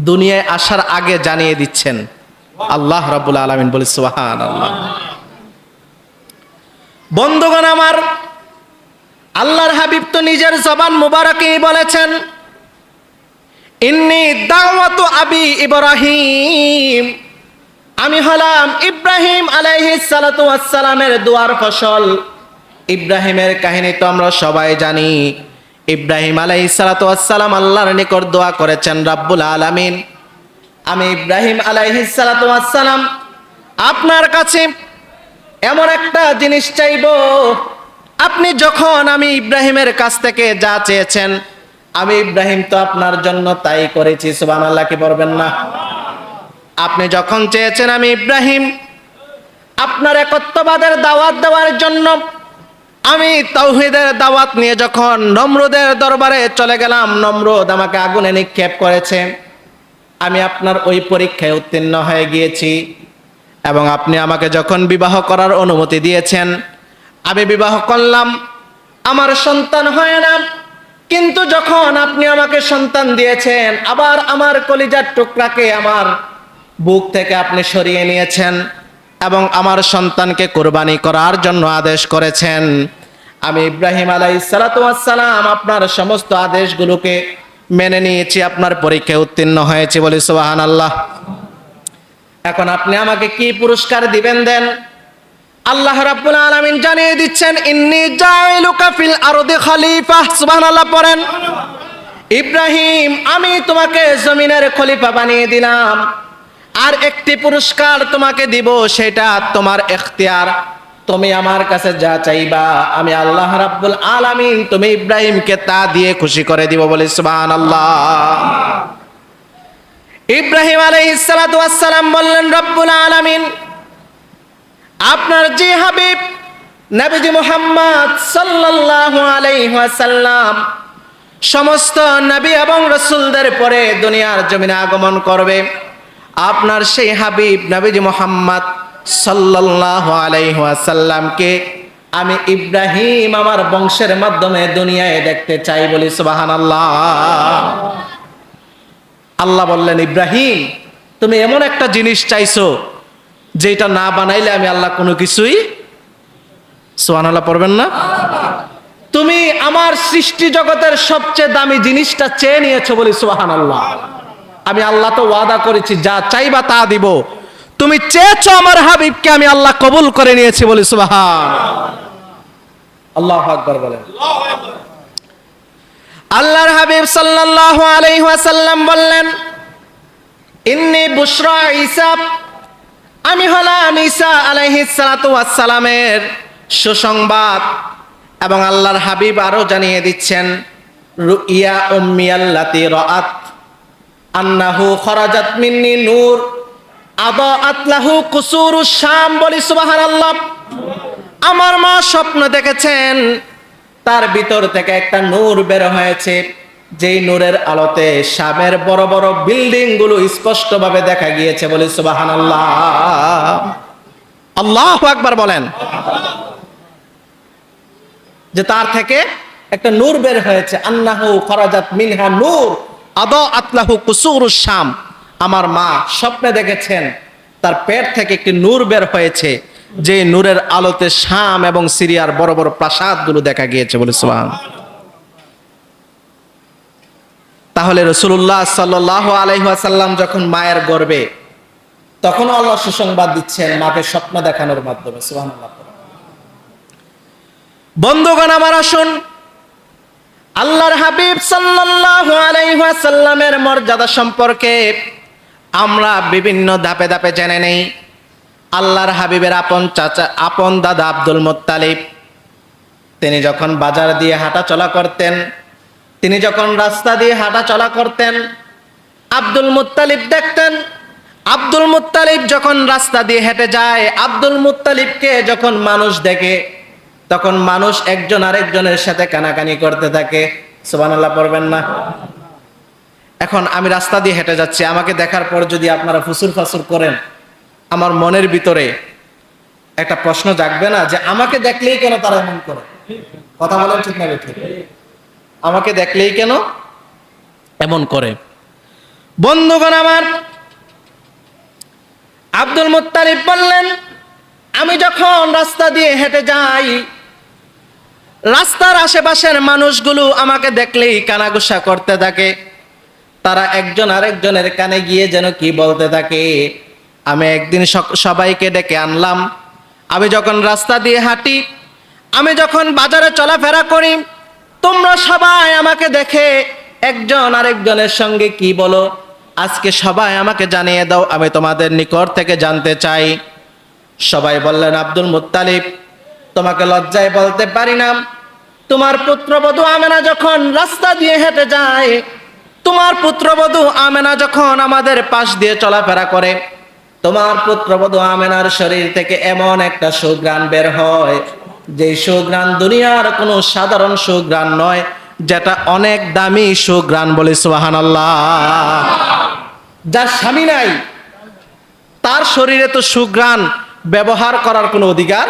A: দুনিয়ায় আসার আগে জানিয়ে দিচ্ছেন আল্লাহ রাব্বুল আলামিন বলি সুবহানাল্লাহ। বন্ধুগণ আমার, আল্লাহর হাবিব তো নিজের জবান মুবারকেই বলেছেন, ইন্নী দাওয়াতু আবি ইব্রাহিম, আমি হলাম ইব্রাহিম আলাইহিস সালাতু ওয়াস সালামের দোয়ার ফসল। ইব্রাহিমের কাহিনী তো আমরা সবাই জানি। ইব্রাহিম আলাইহিস সালাতু ওয়াস সালাম আল্লাহর নিকট দোয়া করেছেন, রাব্বুল আলামিন, আমি ইব্রাহিম আলাইহিস সালাতু ওয়াস সালাম আপনার কাছে এমন একটা জিনিস চাইবো, আপনি যখন আমি ইব্রাহিমের কাছ থেকে যা চেয়েছেন, আমি ইব্রাহিম তো আপনার জন্য তাই করেছি। সুবহানাল্লাহ কি বলবেন না? আপনি যখন চেয়েছেন আমি ইব্রাহিম আপনার একত্ববাদের দাওয়াত দেওয়ার জন্য, আমি তাওহীদের দাওয়াত নিয়ে যখন নমরুদের দরবারে চলে গেলাম, নমরুদ আমাকে আগুনে নিক্ষেপ করেছে, আমি আপনার ওই পরীক্ষায় উত্তীর্ণ হয়ে গিয়েছি এবং আপনি আমাকে যখন বিবাহ করার অনুমতি দিয়েছেন, আমি বিবাহ করলাম, আমার সন্তান হয় না, কিন্তু যখন আপনি আমাকে সন্তান দিয়েছেন, আবার আমার কলিজার টুকরাকে আমার বুক থেকে আপনি সরিয়ে নিয়েছেন এবং আমার সন্তানকে কুরবানি করার জন্য আদেশ করেছেন। আমি ইব্রাহিম আলাইহিস সালাতু ওয়াস সালাম আপনার সমস্ত আদেশগুলোকে মেনে নিয়েছি, আপনার পরীক্ষায় উত্তীর্ণ হয়েছি বলি সুবহানাল্লাহ। এখন আপনি আমাকে কি পুরস্কার দিবেন দেন। আল্লাহ রাব্বুল আলামিন জানিয়ে দিচ্ছেন, ইন্নী জাইলুকা ফিল আরদি খলিফা। সুবহানাল্লাহ পড়েন। ইব্রাহিম, আমি তোমাকে জমিনের খলিফা বানিয়ে দিলাম, আর একটি পুরস্কার তোমাকে দিব, সেটা তোমার ইখতিয়ার, তুমি আমার কাছে যা চাইবা আমি আল্লাহ রাব্বুল আলামিন তুমি ইব্রাহিমকে তা দিয়ে খুশি করে দিব বলি সুবহানাল্লাহ। ইব্রাহিম আলাইহিস সালাতু ওয়াস সালাম বললেন, রব্বুল আলামিন, আপনার যে হাবিব নবীজি মুহাম্মদ সাল্লাল্লাহু আলাইহি ওয়াসাল্লাম সমস্ত নবী এবং রাসূলদের পরে দুনিয়ার জমিনে আগমন করবে, আপনার সেই হাবিব নবীজি মুহাম্মদ সাল্লাল্লাহু আলাইহি ওয়াসাল্লামকে আমি ইব্রাহিম আমার বংশের মাধ্যমে দুনিয়ায় দেখতে চাই বলি সুবহানাল্লাহ। আল্লাহ বললেন, ইব্রাহিম, তুমি এমন একটা জিনিস চাইছো যেটা না বানাইলে আমি আল্লাহ কোনো কিছুই, সুবহানাল্লাহ পড়বেন না? তুমি আমার সৃষ্টি জগতের সবচেয়ে দামি জিনিসটা চেয়ে নিয়েছো বলি সুবহানাল্লাহ। আমি আল্লাহ তো ওয়াদা করেছি যা চাইবা তা দিব, তুমি চেয়েছো আমার হাবিবকে, আমি আল্লাহ কবুল করে নিয়েছি বলি সুবহান। আল্লাহু আকবার বলেন। আল্লাহর হাবিব সাল্লাল্লাহু আলাইহি ওয়াসাল্লাম বললেন, ইন্নী বুশরা ঈসা, আমি হলাম ঈসা আলাইহিস সালাতু ওয়াস সালামের সুসংবাদ। এবং আল্লাহর হাবিব আরো জানিয়ে দিচ্ছেন, রুইয়া উম্মি আল্লাতি রাআত আন্নাহু খরাজাত মিন্নি নূর আদাআত লাহু কুসুরুশ শাম বলি সুবহানাল্লাহ। আমার মা স্বপ্ন দেখেছেন তার ভিতর থেকে একটা নূর বের হয়েছে, যেই নূরের আলোতে শামের বড় বড় বিল্ডিং গুলো স্পষ্টভাবে দেখা গিয়েছে। বলে সুবহানাল্লাহ, আল্লাহু আকবার বলেন। যে তার থেকে একটা নূর বের হয়েছে, আন্নাহু খরাজাত মিনহা নূর আদাআত লাহু কুসুরুশ শাম। আমার মা স্বপ্নে দেখেছেন তার পেট থেকে একটি নূর বের হয়েছে, যে নূরের আলোতে শাম এবং সিরিয়ার বড় বড় প্রাসাদগুলো দেখা গিয়েছে। বলে সুবহানাল্লাহ। তাহলে রাসূলুল্লাহ সাল্লাল্লাহু আলাইহি ওয়াসাল্লাম যখন মায়ের গর্ভে, তখন আল্লাহ সুসংবাদ দিচ্ছেন মাকে স্বপ্ন দেখানোর মাধ্যমে। সুবহানাল্লাহ। বন্ধুগণ আমার, আসুন আল্লাহর হাবিব সাল্লাল্লাহু আলাইহি ওয়াসাল্লামের মর্যাদা সম্পর্কে আমরা বিভিন্ন ধাপে ধাপে জেনে নেই। আল্লাহর হাবিবের আপন চাচা, আপন দাদা আব্দুল মুত্তালিব, তিনি যখন বাজার দিয়ে হাঁটা চলা করতেন, তিনি যখন রাস্তা দিয়ে হাঁটা চলা করতেন, আব্দুল মুত্তালিব দেখতেন। আব্দুল মুত্তালিব যখন রাস্তা দিয়ে হেঁটে যায়, আব্দুল মুত্তালিবকে যখন মানুষ দেখে, তখন মানুষ একজন আরেকজনের সাথে কানাকানি করতে থাকে। সুবহানাল্লাহ পড়বেন না? এখন আমি রাস্তা দিয়ে হেঁটে যাচ্ছি, আমাকে দেখার পর যদি আপনারা ফুসুর ফাসুর করেন, আমার মনের ভিতরে একটা প্রশ্ন জাগবে না যে আমাকে দেখলেই কেন তারা এমন করে? কথা বলেন ঠিক না ঠিক? আমাকে দেখলেই কেন এমন করে? বন্ধুগণ আমার, আব্দুল মুত্তালিব বললেন, আমি যখন রাস্তা দিয়ে হেঁটে যাই, রাস্তার আশেপাশের মানুষগুলো আমাকে দেখলেই কানাঘুষা করতে থাকে। তারা একজন আরেকজনের কানে গিয়ে যেন কি বলতে থাকে। আমি একদিন সবাইকে ডেকে আনলাম। আমি যখন রাস্তা দিয়ে হাঁটি, আমি যখন বাজারে চলাফেরা করি, তোমরা সবাই আমাকে দেখে একজন আরেকজনের সঙ্গে কি বলো? আজকে সবাই আমাকে জানিয়ে দাও, আমি তোমাদের নিকট থেকে জানতে চাই। সবাই বললেন, আব্দুল মুত্তালিব, তোমাকে লজ্জায় বলতে পারি না, তোমার পুত্রবধূ আমেনা যখন রাস্তা দিয়ে হেঁটে যায়, তোমার পুত্রবধূ আমেনা যখন আমাদের পাশ দিয়ে চলাফেরা করে, তোমার পুত্রবধূ আমেনার শরীর থেকে এমন একটা সুঘ্রাণ বের হয়, যে সুঘ্রাণ দুনিয়ার কোনো সাধারণ সুঘ্রাণ নয়, যেটা অনেক দামি সুঘ্রাণ। বলি সুবহানাল্লাহ। যার স্বামী নাই, তার শরীরে তো সুঘ্রাণ ব্যবহার করার কোনো অধিকার।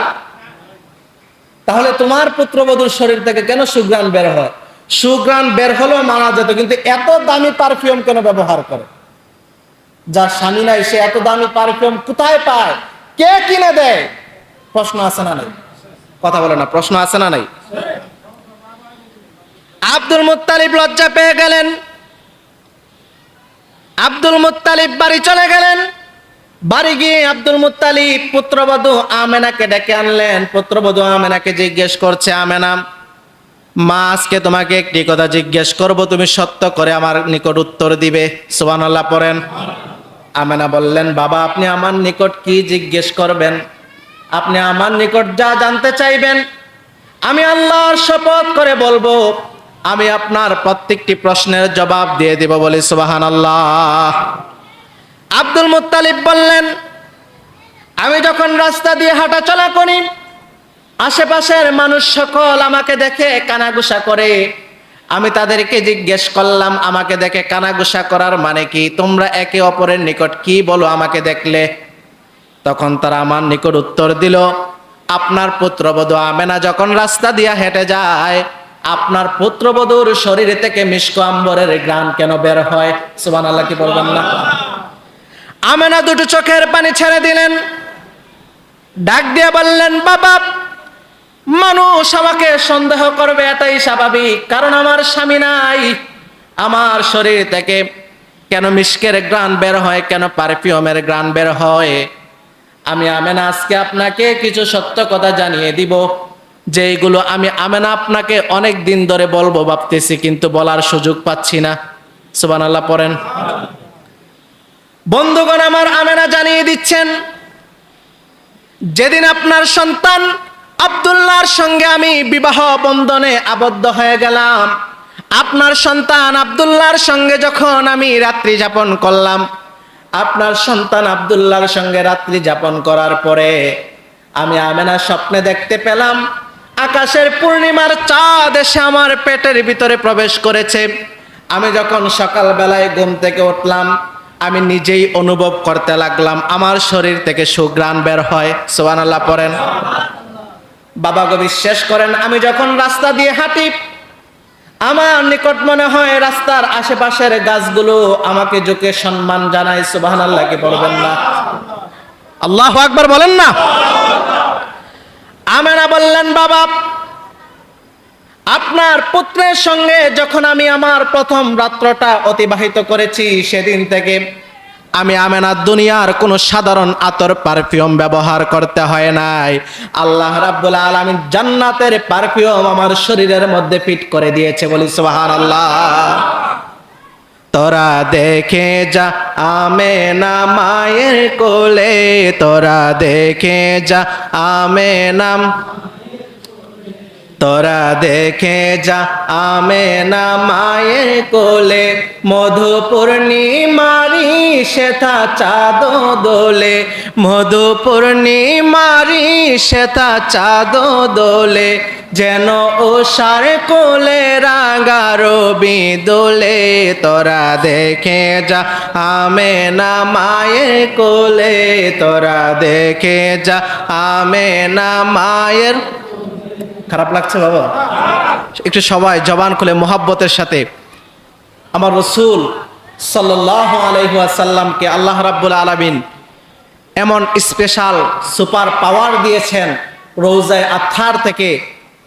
A: তাহলে তোমার পুত্রবধূর শরীর থেকে কেন সুঘ্রাণ বের হয়? সুঘ্রাণ বের হলেও মানা যেত, কিন্তু এত দামি পারফিউম কেন ব্যবহার করে? যার স্বামী নাই সে এত দামি পারফিউম কোথায় পায়? কে কিনে দেয়? প্রশ্ন আছে না নাই? কথা বলে না, প্রশ্ন আছে না নাই? আব্দুল মুত্তালিব লজ্জা পেয়ে গেলেন। আব্দুল মুত্তালিব বাড়ি চলে গেলেন। বাড়ি গিয়ে আব্দুল মুত্তালিব পুত্রবধূ আমেনাকে ডেকে আনলেন। পুত্রবধূ আমেনাকে জিজ্ঞেস করছে, আমেনা, মা আজকে তোমাকে একটি কথা জিজ্ঞেস করব, তুমি সত্য করে আমার নিকট উত্তর দিবে। সুবহানাল্লাহ পড়েন। আমেনা বললেন, বাবা, আপনি আমার নিকট কি জিজ্ঞেস করবেন? আপনি আমার নিকট যা জানতে চাইবেন, আমি আল্লাহর শপথ করে বলবো, আমি আপনার প্রত্যেকটি প্রশ্নের জবাব দিয়ে দিব। বলি সুবহানাল্লাহ। আব্দুল মুত্তালিব বললেন, আমি যখন রাস্তা দিয়ে হাঁটা চলা করি, আশেপাশের মানুষ সকল আমাকে দেখে কানাঘুষা করে। আমি তাদেরকে জিজ্ঞেস করলাম, আমাকে দেখে কানাঘুষা করার মানে কি? তোমরা একে অপরের নিকট কি বলো আমাকে দেখলে? তখন তারা আমার নিকট উত্তর দিল, আপনার পুত্রবধূ আমেনা যখন রাস্তা দিয়ে হেঁটে যায়, আপনার পুত্রবধূর শরীর থেকে মিষ্ক আম্বরের ঘ্রাণ কেন বের হয়? সুবহানাল্লাহ কি বলবেন না? আমেনা দুটো চোখের পানি ছেড়ে দিলেন, ডাক দিয়ে বললেন, বাবা, মানুষ আমাকে সন্দেহ করবে এটাই স্বাভাবিক, কারণ আমার স্বামী নাই। আমার শরীর থেকে কেন মিষ্কের ঘ্রাণ বের হয়, কেন পারফিউমের ঘ্রাণ বের হয়? আমি আমেনা আজকে আপনাকে কিছু সত্য কথা জানিয়ে দিব, যেইগুলো আমি আমেনা আপনাকে অনেক দিন ধরে বলবো ভাবতেছি, কিন্তু বলার সুযোগ পাচ্ছি না। সুবহানাল্লাহ পড়েন। বন্ধুগণ আমার, আমেনা জানিয়ে দিচ্ছেন, যেদিন আপনার সন্তান আব্দুল্লাহর সঙ্গে আমি বিবাহ বন্ধনে আবদ্ধ হয়ে গেলাম, আপনার সন্তান আব্দুল্লাহর সঙ্গে যখন আমি রাত্রি যাপন করলাম, আপনার সন্তান আব্দুল্লাহর সঙ্গে রাত্রি যাপন করার পরে আমি আমেনা স্বপ্নে দেখতে পেলাম আকাশের পূর্ণিমার চাঁদ এসে আমার পেটের ভিতরে প্রবেশ করেছে। আমি যখন সকালবেলায় ঘুম থেকে উঠলাম, আমি নিজেই অনুভব করতে লাগলাম আমার শরীর থেকে সুঘ্রাণ বের হয়। সুবহানাল্লাহ পড়েন। বাবা গো বিশ্বাস করেন, আমি যখন রাস্তা দিয়ে হাঁটি, আমার নিকট মনে হয় রাস্তার আশেপাশের গাছগুলো আমাকে ঝুঁকে সম্মান জানায়। সুবহানাল্লাহ কি বলবেন না? আল্লাহু আকবার বলেন না? আমেনা বললেন, বাবা আপনার পুত্রের সঙ্গে যখন আমি আমার প্রথম রাত্রটা অতিবাহিত করেছি, সেদিন থেকে আমি আমেনার দুনিয়ার কোনো সাধারণ আতর পারফিউম ব্যবহার করতে হয় নাই। আল্লাহ রাব্বুল আলামিন জান্নাতের পারফিউম আমার শরীরের মধ্যে ফিট করে দিয়েছে। বলি সুবহানাল্লাহ। তোরা দেখে যা আমেনা মায়ের কোলে, তোরা দেখে যা আমেনা, তোরা দেখে যা আমেনা মায়ের কোলে, মধু পূর্ণিমারি শ্বেতা চাঁদ দোলে, মধু পূর্ণিমারি শ্বেতা চাঁদ দোলে, যেন ওষার কোলে রাঙা রবি দোলে। তোরা দেখে যা আমেনা মায়ের কোলে, তোরা দেখে যা আমেনা মায়ের। খারাপ লাগছে বাবা? একটু সবাই জবান খুলে মোহাব্বতের সাথে আমার রাসূল সাল্লাল্লাহু আলাইহি ওয়াসাল্লামকে আল্লাহ রাব্বুল আলামিন এমন স্পেশাল সুপার পাওয়ার দিয়েছেন, রওজায়ে আতহার থেকে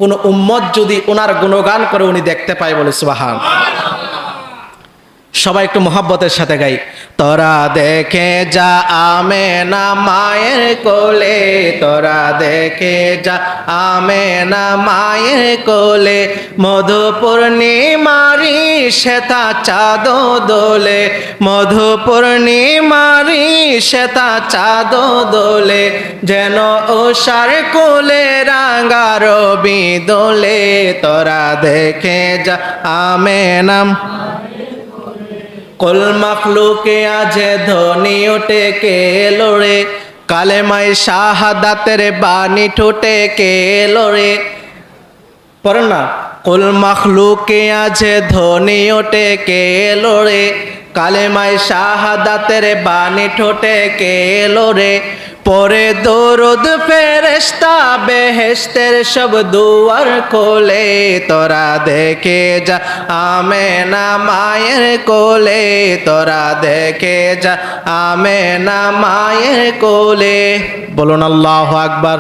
A: কোন উম্মত যদি ওনার গুণগান করে উনি দেখতে পায়। বলে সুবহানাল্লাহ। সবাই একটু মোহাব্বতের সাথে গাই। তোরা দেখে যা আমেনা মায়ের কোলে, তোরা দেখে যা আমেনা মায়ের কোলে, মধু পূর্ণিমারি শ্বেতা চাঁদ দোলে, মধু পূর্ণিমারি শ্বেতা চাঁদ দোলে, যেন ওষার কোলে রাঙা রবি দোলে। তোরা দেখে যা আমেনা। কুল মখলুকে আজে ধ্বনি উঠে কে লোড়ে, কালেমায় শাহাদাতের বাণী ঠোঁটে কে লোড়ে। পড়েন না? কুল মখলুকে আজে ধ্বনি ওঠে কে লোড়ে, কালেমায় শাহাদাতের বাণী ঠোঁটে কে লোড়ে, পরে দরুদ ফেরেশতা বেহেশতের সব দুয়ার খোলে। তোরা দেখে যা আমেনা মায়ের কোলে, তোরা দেখে যা আমেনা মায়ের কোলে। বলুন আল্লাহু আকবার।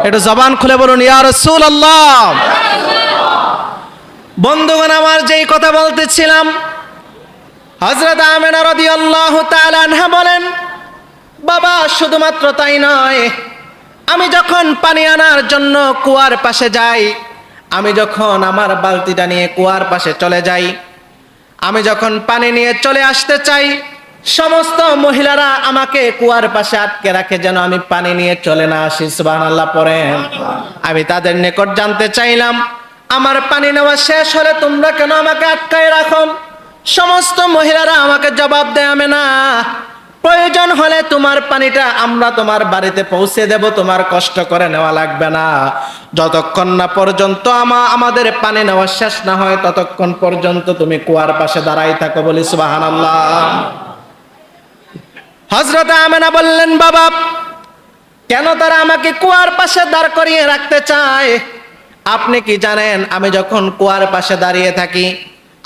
A: একটু জবান খুলে বলুন ইয়া রাসূলুল্লাহ। বন্ধুগণ আমার যেই কথা বলতেছিলাম, হযরত আমেনা রাদিয়াল্লাহু তাআলা আনহা বলেন, বাবা শুধুমাত্র তাই নয়, আমি যখন পানি আনার জন্য কুয়ার পাশে যাই, আমি যখন আমার বালতিটা নিয়ে কুয়ার পাশে চলে যাই, আমি যখন পানি নিয়ে চলে আসতে চাই, সমস্ত মহিলারা আমাকে কুয়ার পাশে আটকে রাখে যেন আমি পানি নিয়ে চলে না আসি। সুবহানাল্লাহ পড়েন। আমি তাদের নিকট জানতে চাইলাম, আমার পানি নেওয়া শেষ হলে তোমরা কেন আমাকে আটকায় রাখো? সমস্ত মহিলারা আমাকে জবাব দেয়, আমেনা প্রয়োজন হলে তোমার পানিটা আমরা তোমার বাড়িতে পৌঁছে দেব, তোমার কষ্ট করে নেওয়া লাগবে না। যতক্ষণ না পর্যন্ত আমাদের পানি নেওয়া শেষ না হয় ততক্ষণ পর্যন্ত তুমি কুয়ার পাশে দাঁড়াই থাকো। বলি সুবহানাল্লাহ। হযরত আমেনা বললেন, বাবা কেন তারা আমাকে কুয়ার পাশে দাঁড় করিয়ে রাখতে চায়? আপনি কি জানেন আমি যখন কুয়ার পাশে দাঁড়িয়ে থাকি,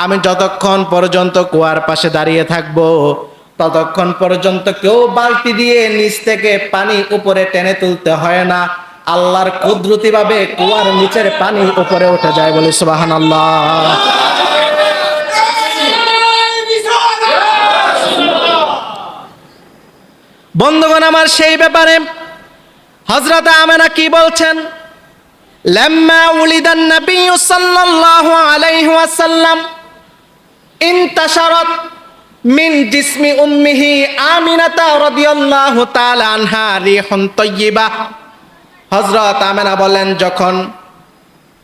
A: আমি যতক্ষণ পর্যন্ত কুয়ার পাশে দাঁড়িয়ে থাকবো ততক্ষণ পর্যন্ত কেউ বালতি দিয়ে নিচ থেকে পানি উপরে টেনে তুলতে হয় না। আল্লাহর কুদরতি ভাবে কুয়ার নিচের পানি উপরে উঠে যায়। বলি সুবহানাল্লাহ। বন্ধুগণ আমার সেই ব্যাপারে হযরত আমেনা কি বলছেন, লাম্মা উলিদান নবী সাল্লাল্লাহু আলাইহি ওয়াসাল্লাম ইনতাশারাত মিন জিসমি উম্মিহি আমিনাতা রাদিয়াল্লাহু তাআলা আনহা রিহুন তাইয়্যিবা। হযরত আমেনা বলেন, যখন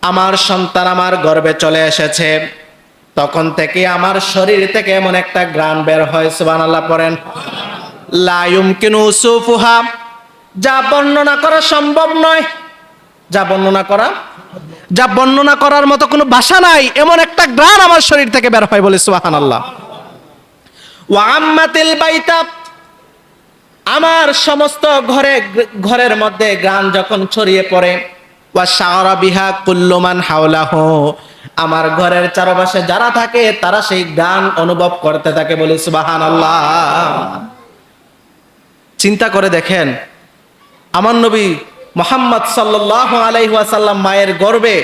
A: আমার সন্তান আমার গর্ভে চলে এসেছে তখন থেকে আমার শরীর থেকে এমন একটা ঘ্রাণ বের হয়। সুবহানাল্লাহ পড়েন। লা ইউমকিনু উসুফুহা, যা বর্ণনা করা সম্ভব নয়, যা বর্ণনা করার মতো কোনো ভাষা নাই, এমন একটা ঘ্রাণ আমার শরীর থেকে বের হয়, বলে সুবহানাল্লাহ। ওয়া আম্মাতিল বাইতা, আমার সমস্ত ঘরের মধ্যে ঘ্রাণ যখন ছড়িয়ে পড়ে, ওয়া শাআরা বিহা কুল্লু মান হাওলাহু, আমার ঘরের চারপাশে যারা থাকে তারা সেই ঘ্রাণ অনুভব করতে থাকে, বলে সুবহানাল্লাহ। চিন্তা করে দেখেন, আমার নবী মুহাম্মদ সাল্লাল্লাহু আলাইহি ওয়াসাল্লাম মায়ের গর্ভে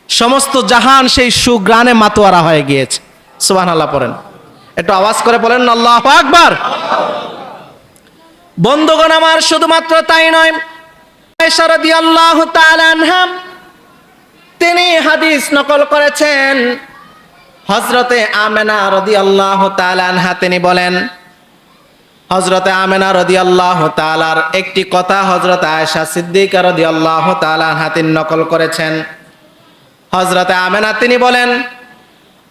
A: সমস্ত জাহান সেই সুঘ্রাণে মাতোয়ারা হয়ে গিয়েছে। সুবহানাল্লাহ পড়েন, একটু আওয়াজ করে বলেন আল্লাহু আকবার। বন্ধুগণ আমার, শুধুমাত্র তাই নয়, আয়েশা রাদিয়াল্লাহু তাআলা আনহা তিনি হাদিস নকল করেছেন। হযরতে আমেনা রাদিয়াল্লাহু তাআলা আনহা তিনি বলেন, হযরতে আমেনা রাদিয়াল্লাহু তাআলার একটি কথা হযরত আয়েশা সিদ্দিকা রাদিয়াল্লাহু তাআলা আনহা তিনি নকল করেছেন। হযরতে আমেনা তিনি বলেন,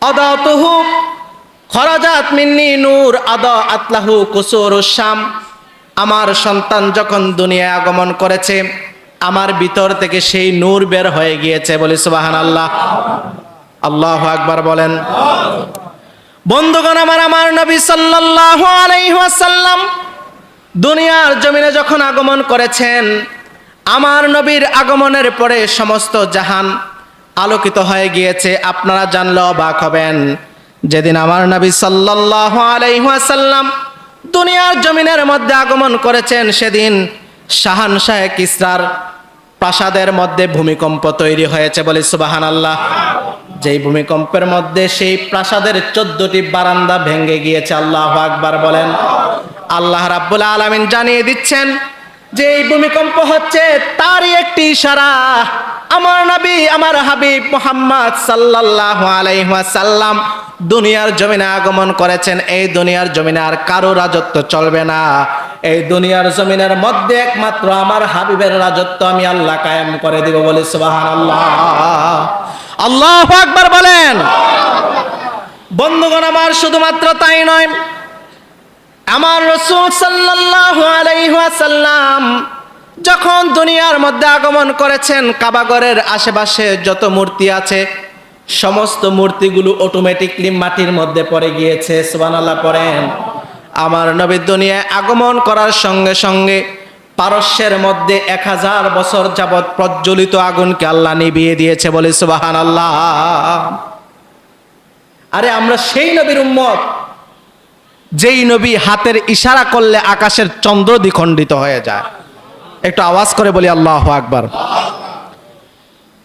A: আদাতুহু খরাজাত মিন্নি নূর আদাআত লাহু কুসুরুশ শাম, আমার সন্তান যখন দুনিয়ায় আগমন করেছে আমার ভিতর থেকে সেই নূর বের হয়ে গিয়েছে, বলে সুবহানাল্লাহ। আল্লাহু আকবার বলেন। বন্ধুগণ আমার, আমার নবী সাল্লাল্লাহু আলাইহি ওয়াসাল্লাম দুনিয়ার জমিনে যখন আগমন করেছেন, আমার নবীর আগমনের পরে সমস্ত জাহান আলোকিত হয়ে গিয়েছে। আপনারা জানলে অবাক হবেন, যেদিন আমার নবী সাল্লাল্লাহু আলাইহি ওয়াসাল্লাম দুনিয়ার জমিনের মধ্যে আগমন করেছেন, সেদিন শাহানশাহ কিসরার প্রাসাদের মধ্যে ভূমিকম্প তৈরি হয়েছে, বলে সুবহানাল্লাহ। যেই ভূমিকম্পের মধ্যে সেই প্রাসাদের 14টি বারান্দা ভেঙে গিয়েছে। আল্লাহু আকবার বলেন। আল্লাহ রাব্বুল আলামিন জানিয়ে দিচ্ছেন যে এই ভূমিকম্প হচ্ছে তারই একটি ইশারা। আমার নবী, আমার হাবিব মুহাম্মদ সাল্লাল্লাহু আলাইহি ওয়াসাল্লাম দুনিয়ার জমিনে আগমন করেছেন। এই দুনিয়ার জমিনে আর কারো রাজত্ব চলবে না। এই দুনিয়ার জমিনের মধ্যে একমাত্র আমার হাবিবের রাজত্ব আমি আল্লাহ কায়েম করে দিব, বলে সুবহানাল্লাহ। আল্লাহু আকবার বলেন। বন্ধুগণ আমার, শুধুমাত্র তাই নয়, আমার রাসূল সাল্লাল্লাহু আলাইহি ওয়াসাল্লাম যখন দুনিয়ার মধ্যে আগমন করেছেন, কাবাঘরের আশেপাশে যত মূর্তি আছে সমস্ত মূর্তিগুলো অটোমেটিকলি মাটির মধ্যে পড়ে গিয়েছে। সুবহানাল্লাহ পড়েন। আমার নবী দুনিয়ায় আগমন করার সঙ্গে সঙ্গে পারস্যের মধ্যে 1000 বছর যাবৎ প্রজ্বলিত আগুনকে আল্লাহ নিভিয়ে দিয়েছে, বলে সুবহানাল্লাহ। আরে আমরা সেই নবীর উম্মত যেই নবী হাতের ইশারা করলে আকাশের চন্দ্র দ্বিখণ্ডিত হয়ে যায়। একটু আওয়াজ করে বলি আল্লাহু আকবার।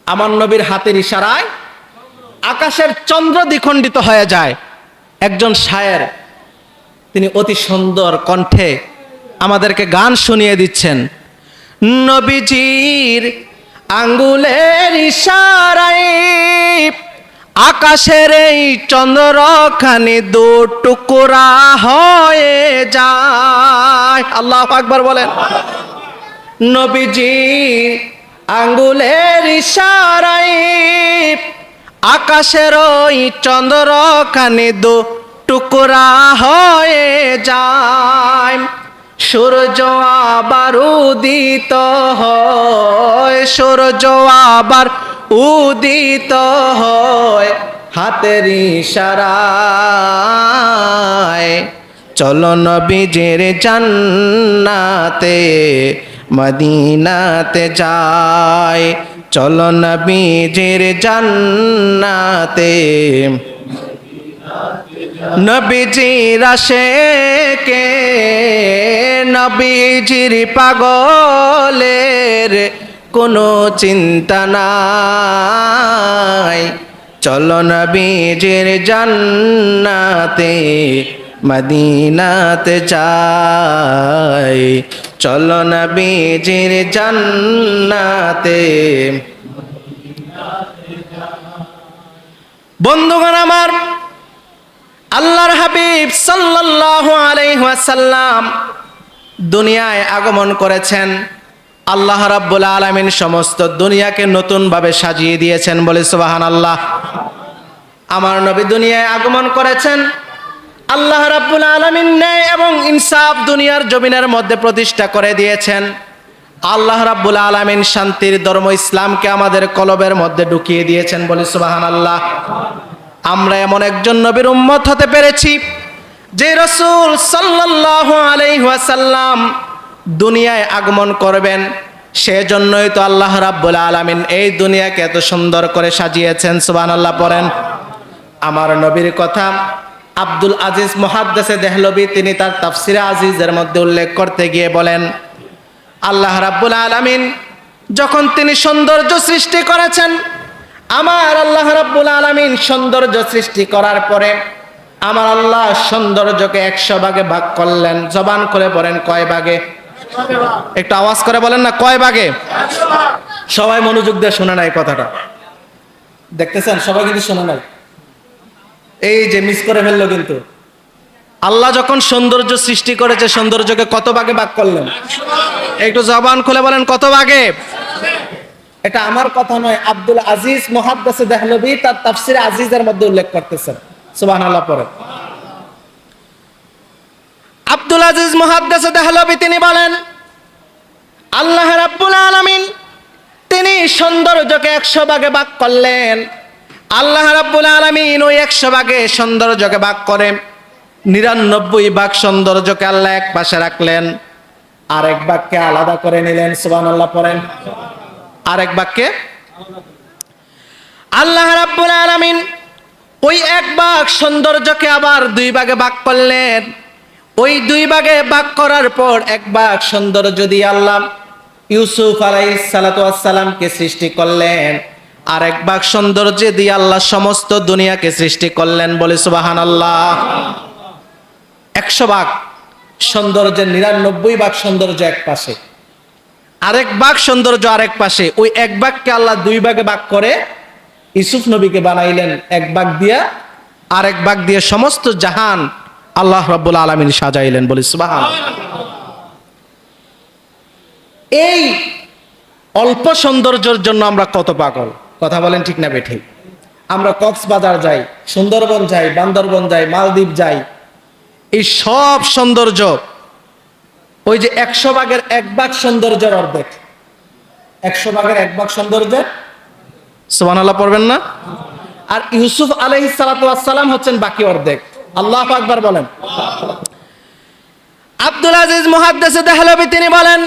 A: আমার নবীর হাতের ইশারায় আকাশের চন্দ্র দ্বিখণ্ডিত হয়ে যায়। একজন শায়ের তিনি অতি সুন্দর কণ্ঠে আমাদেরকে গান শুনিয়ে দিচ্ছেন। নবীজির আঙ্গুলের ইশারায় আকাশের এই চন্দ্রখানি দু টুকরা হয়ে যায়। আল্লাহু আকবার বলেন। নবীজি আঙ্গুলের ইশারায় আকাশের ওই চন্দ্রখানি দু টুকরা হয়ে যায়। সূর্য আবার উদিত হয়, সূর্য আবার উদিত হয় হাতের ইশারায়। চলো নবীজির জান্নাতে মদিনাতে যাই, চলো নবীজির জান্নাতে। নবীজির আশেকে নবীজির পাগলের কোনো চিন্তা নাই। চলো নবীজির জান্নাতে মদিনাতে যাই, চলো নবীজির জান্নাতে। বন্ধুগণ আমার, আল্লাহর হাবিব সাল্লাল্লাহু আলাইহি ওয়াসাল্লাম দুনিয়ায় আগমন করেছেন। আল্লাহ রাব্বুল আলামিন সমস্ত দুনিয়াকে নতুনভাবে সাজিয়ে দিয়েছেন, বলে সুবহানাল্লাহ। আমার নবী দুনিয়ায় আগমন করেছেন। আল্লাহ রাব্বুল আলামিন ন্যায় এবং ইনসাফ দুনিয়ার জমিনের মধ্যে প্রতিষ্ঠা করে দিয়েছেন। আল্লাহ রাব্বুল আলামিন শান্তির ধর্ম ইসলামকে আমাদের কলবের মধ্যে ঢুকিয়ে দিয়েছেন, বলি সুবহানাল্লাহ। আমরা এমন একজন নবীর উম্মত হতে পেরেছি যে রাসূল সাল্লাল্লাহু আলাইহি ওয়াসাল্লাম দুনিয়ায় আগমন করবেন। সেজন্যই তো আল্লাহ রাব্বুল আলামিন এই দুনিয়াকে এত সুন্দর করে সাজিয়েছেন। সুবহানাল্লাহ পড়েন। আমার নবীর কথা আব্দুল আজিজ মুহাদ্দিসে দেহলভী তিনি তার তাফসিরে আজিজের মধ্যে উল্লেখ করতে গিয়ে বলেন, আল্লাহ রাব্বুল আলামিন যখন তিনি সৌন্দর্য সৃষ্টি করেছেন, আমার আল্লাহ রাব্বুল আলামিন সৌন্দর্য সৃষ্টি করার পরে আমার আল্লাহ সৌন্দর্যকে 100 ভাগে ভাগ করলেন। জবান করে বলেন কয় ভাগে? একটু আওয়াজ করে বলেন না, কয় ভাগে? সবাই মনোযোগ দিয়ে শুনে নাই কথাটা, দেখতেছেন সবাই কিন্তু শুনে নাই, এই যে মিস করে ফেললো। কিন্তু আল্লাহ যখন সৌন্দর্য সৃষ্টি করেছে সৌন্দর্যকে কত ভাগে ভাগ করলেন? একটু জবান খুলে বলেন কত ভাগে? এটা আমার কথা নয়, আব্দুল আজিজ মুহাদ্দিসে দেহলভী তার তাফসিরে আজিজের মধ্যে উল্লেখ করতেছেন। সুবহানাল্লাহ পড়ে। আব্দুল আজিজ মুহাদ্দিসে দেহলভী তিনি বলেন, আল্লাহ রাব্বুল আলামিন তিনি সৌন্দর্যকে 100 ভাগে ভাগ করলেন। আল্লাহ রাব্বুল আলামিন ওই 100 ভাগে সৌন্দর্যকে ভাগ করে 99 ভাগ সৌন্দর্যকে আল্লাহ এক পাশে রাখলেন, আরেক ভাগকে আলাদা করে নিলেন। সুবহানাল্লাহ পড়েন। আরেক ভাগকে আল্লাহ রাব্বুল আলামিন ওই এক ভাগ সৌন্দর্যকে আবার 2 ভাগে ভাগ করলেন। ওই 2 ভাগে ভাগ করার পর এক ভাগ সৌন্দর্য দিয়ে আল্লাহ ইউসুফ আলাইহিস সালাতু ওয়াস সালামকে সৃষ্টি করলেন। আরেক ভাগ সৌন্দর্য দিয়ে আল্লাহ সমস্ত দুনিয়াকে সৃষ্টি করলেন, বলে সুবহানাল্লাহ। 100 ভাগ সৌন্দর্যের 99 ভাগ সৌন্দর্য এক পাশে, আরেক ভাগ সৌন্দর্য আরেক পাশে। ওই এক ভাগকে আল্লাহ 2 ভাগে ভাগ করে ইউসুফ নবীকে বানাইলেন এক ভাগ দিয়া, আরেক ভাগ দিয়ে সমস্ত জাহান আল্লাহ রাব্বুল আলামিন সাজাইলেন, বলি সুবহানাল্লাহ। এই অল্প সৌন্দর্যের জন্য আমরা কত পাগল, কথা বলেন ঠিক না বেঠিক? আমরা কক্সবাজার যাই, সুন্দরবন যাই, বান্দরবন যাই, মালদ্বীপ যাই, এই সব সৌন্দর্য ওই যে 100 ভাগের 1 ভাগ সৌন্দর্যের অর্ধেক। 100 ভাগের 1 ভাগ সৌন্দর্যের, সুবহানাল্লাহ পড়বেন না? আর ইউসুফ আলাইহিস সালাতু ওয়াস সালাম হচ্ছেন বাকি অর্ধেক। আল্লাহু আকবার বলেন। আব্দুল আজিজ মুহাদ্দিসে দেহলভী তিনি বলেন,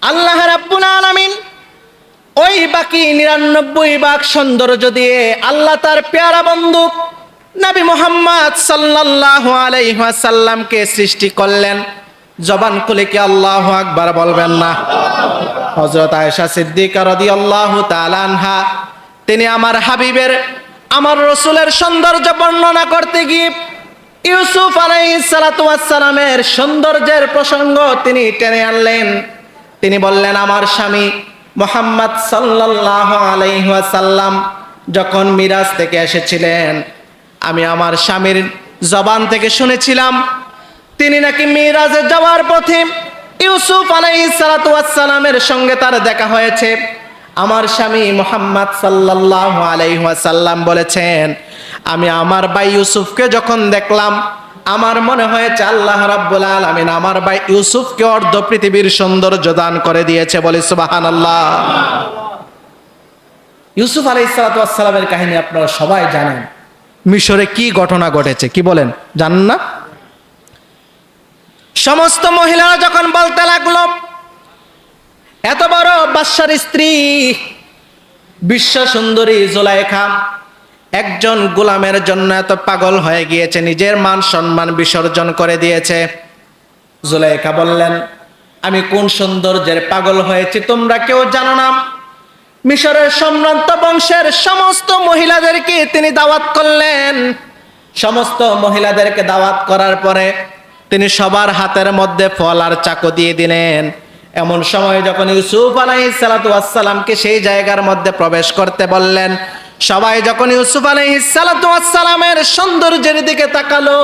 A: আল্লাহ রাব্বুল আলামিন ওই বাকি 99 ভাগ সৌন্দর্য দিয়ে আল্লাহ তার পেয়ারা বন্ধু নবী মুহাম্মদ সাল্লাল্লাহু আলাইহি ওয়াসাল্লামকে সৃষ্টি করলেন। জবান খুলে কি আল্লাহু আকবার বলবেন না? হযরত আয়েশা সিদ্দিকা রাদিয়াল্লাহু তাআলা আনহা তিনি আমার হাবিবের, আমার রাসূলের সৌন্দর্য বর্ণনা করতে গিয়ে ইউসুফ আলাইহিস সালাতু ওয়াস সালামের সৌন্দর্যের প্রসঙ্গ তিনি টেনে আনলেন। তিনি বললেন, আমার স্বামী মুহাম্মদ সাল্লাল্লাহু আলাইহি ওয়াসাল্লাম যখন মিরাজ থেকে এসেছিলেন, আমি আমার স্বামীর জবান থেকে শুনেছিলাম তিনি নাকি মিরাজে যাওয়ার পথে ইউসুফ আলাইহিস সালাতু ওয়াস সালামের সঙ্গে তার দেখা হয়েছে। আমার স্বামী মুহাম্মদ সাল্লাল্লাহু আলাইহি ওয়াসাল্লাম বলেছেন, আমি আমার ভাই ইউসুফকে যখন দেখলাম আমার মনে হয়েছে আল্লাহ রাব্বুল আলামিন আমার ভাই ইউসুফকে অর্ধ পৃথিবীর সৌন্দর্য দান করে দিয়েছে, বলে সুবহানাল্লাহ। ইউসুফ আলাইহিস সালাতু ওয়াস সালামের কাহিনী আপনারা সবাই জানেন। মিশরে কি ঘটনা ঘটেছে কি বলেন, জানেন না? সমস্ত মহিলারা যখন বলতে লাগলো, এত বড় বাদশার স্ত্রী বিশ্ব সুন্দরী জুলাইখা একজন গোলামের জন্য এত পাগল হয়ে গিয়েছে, নিজের মান সম্মান বিসর্জন করে দিয়েছে। জুলাইখা বললেন, আমি কোন সৌন্দর্যের পাগল হয়েছি তোমরা কেউ জানো না? মিশরের সম্ভ্রান্ত বংশের সমস্ত মহিলাদেরকে তিনি দাওয়াত করলেন। সমস্ত মহিলাদেরকে দাওয়াত করার পরে তিনি সবার হাতের মধ্যে ফল আর চাকু দিয়ে দিলেন। এমন সময় যখন ইউসুফ আলাইহিস সালাতু ওয়াস সালামকে সেই জায়গার মধ্যে প্রবেশ করতে বললেন, সবাই যখন ইউসুফ আলাইহিস সালাতু ওয়াস সালামের সৌন্দর্যের দিকে তাকালো,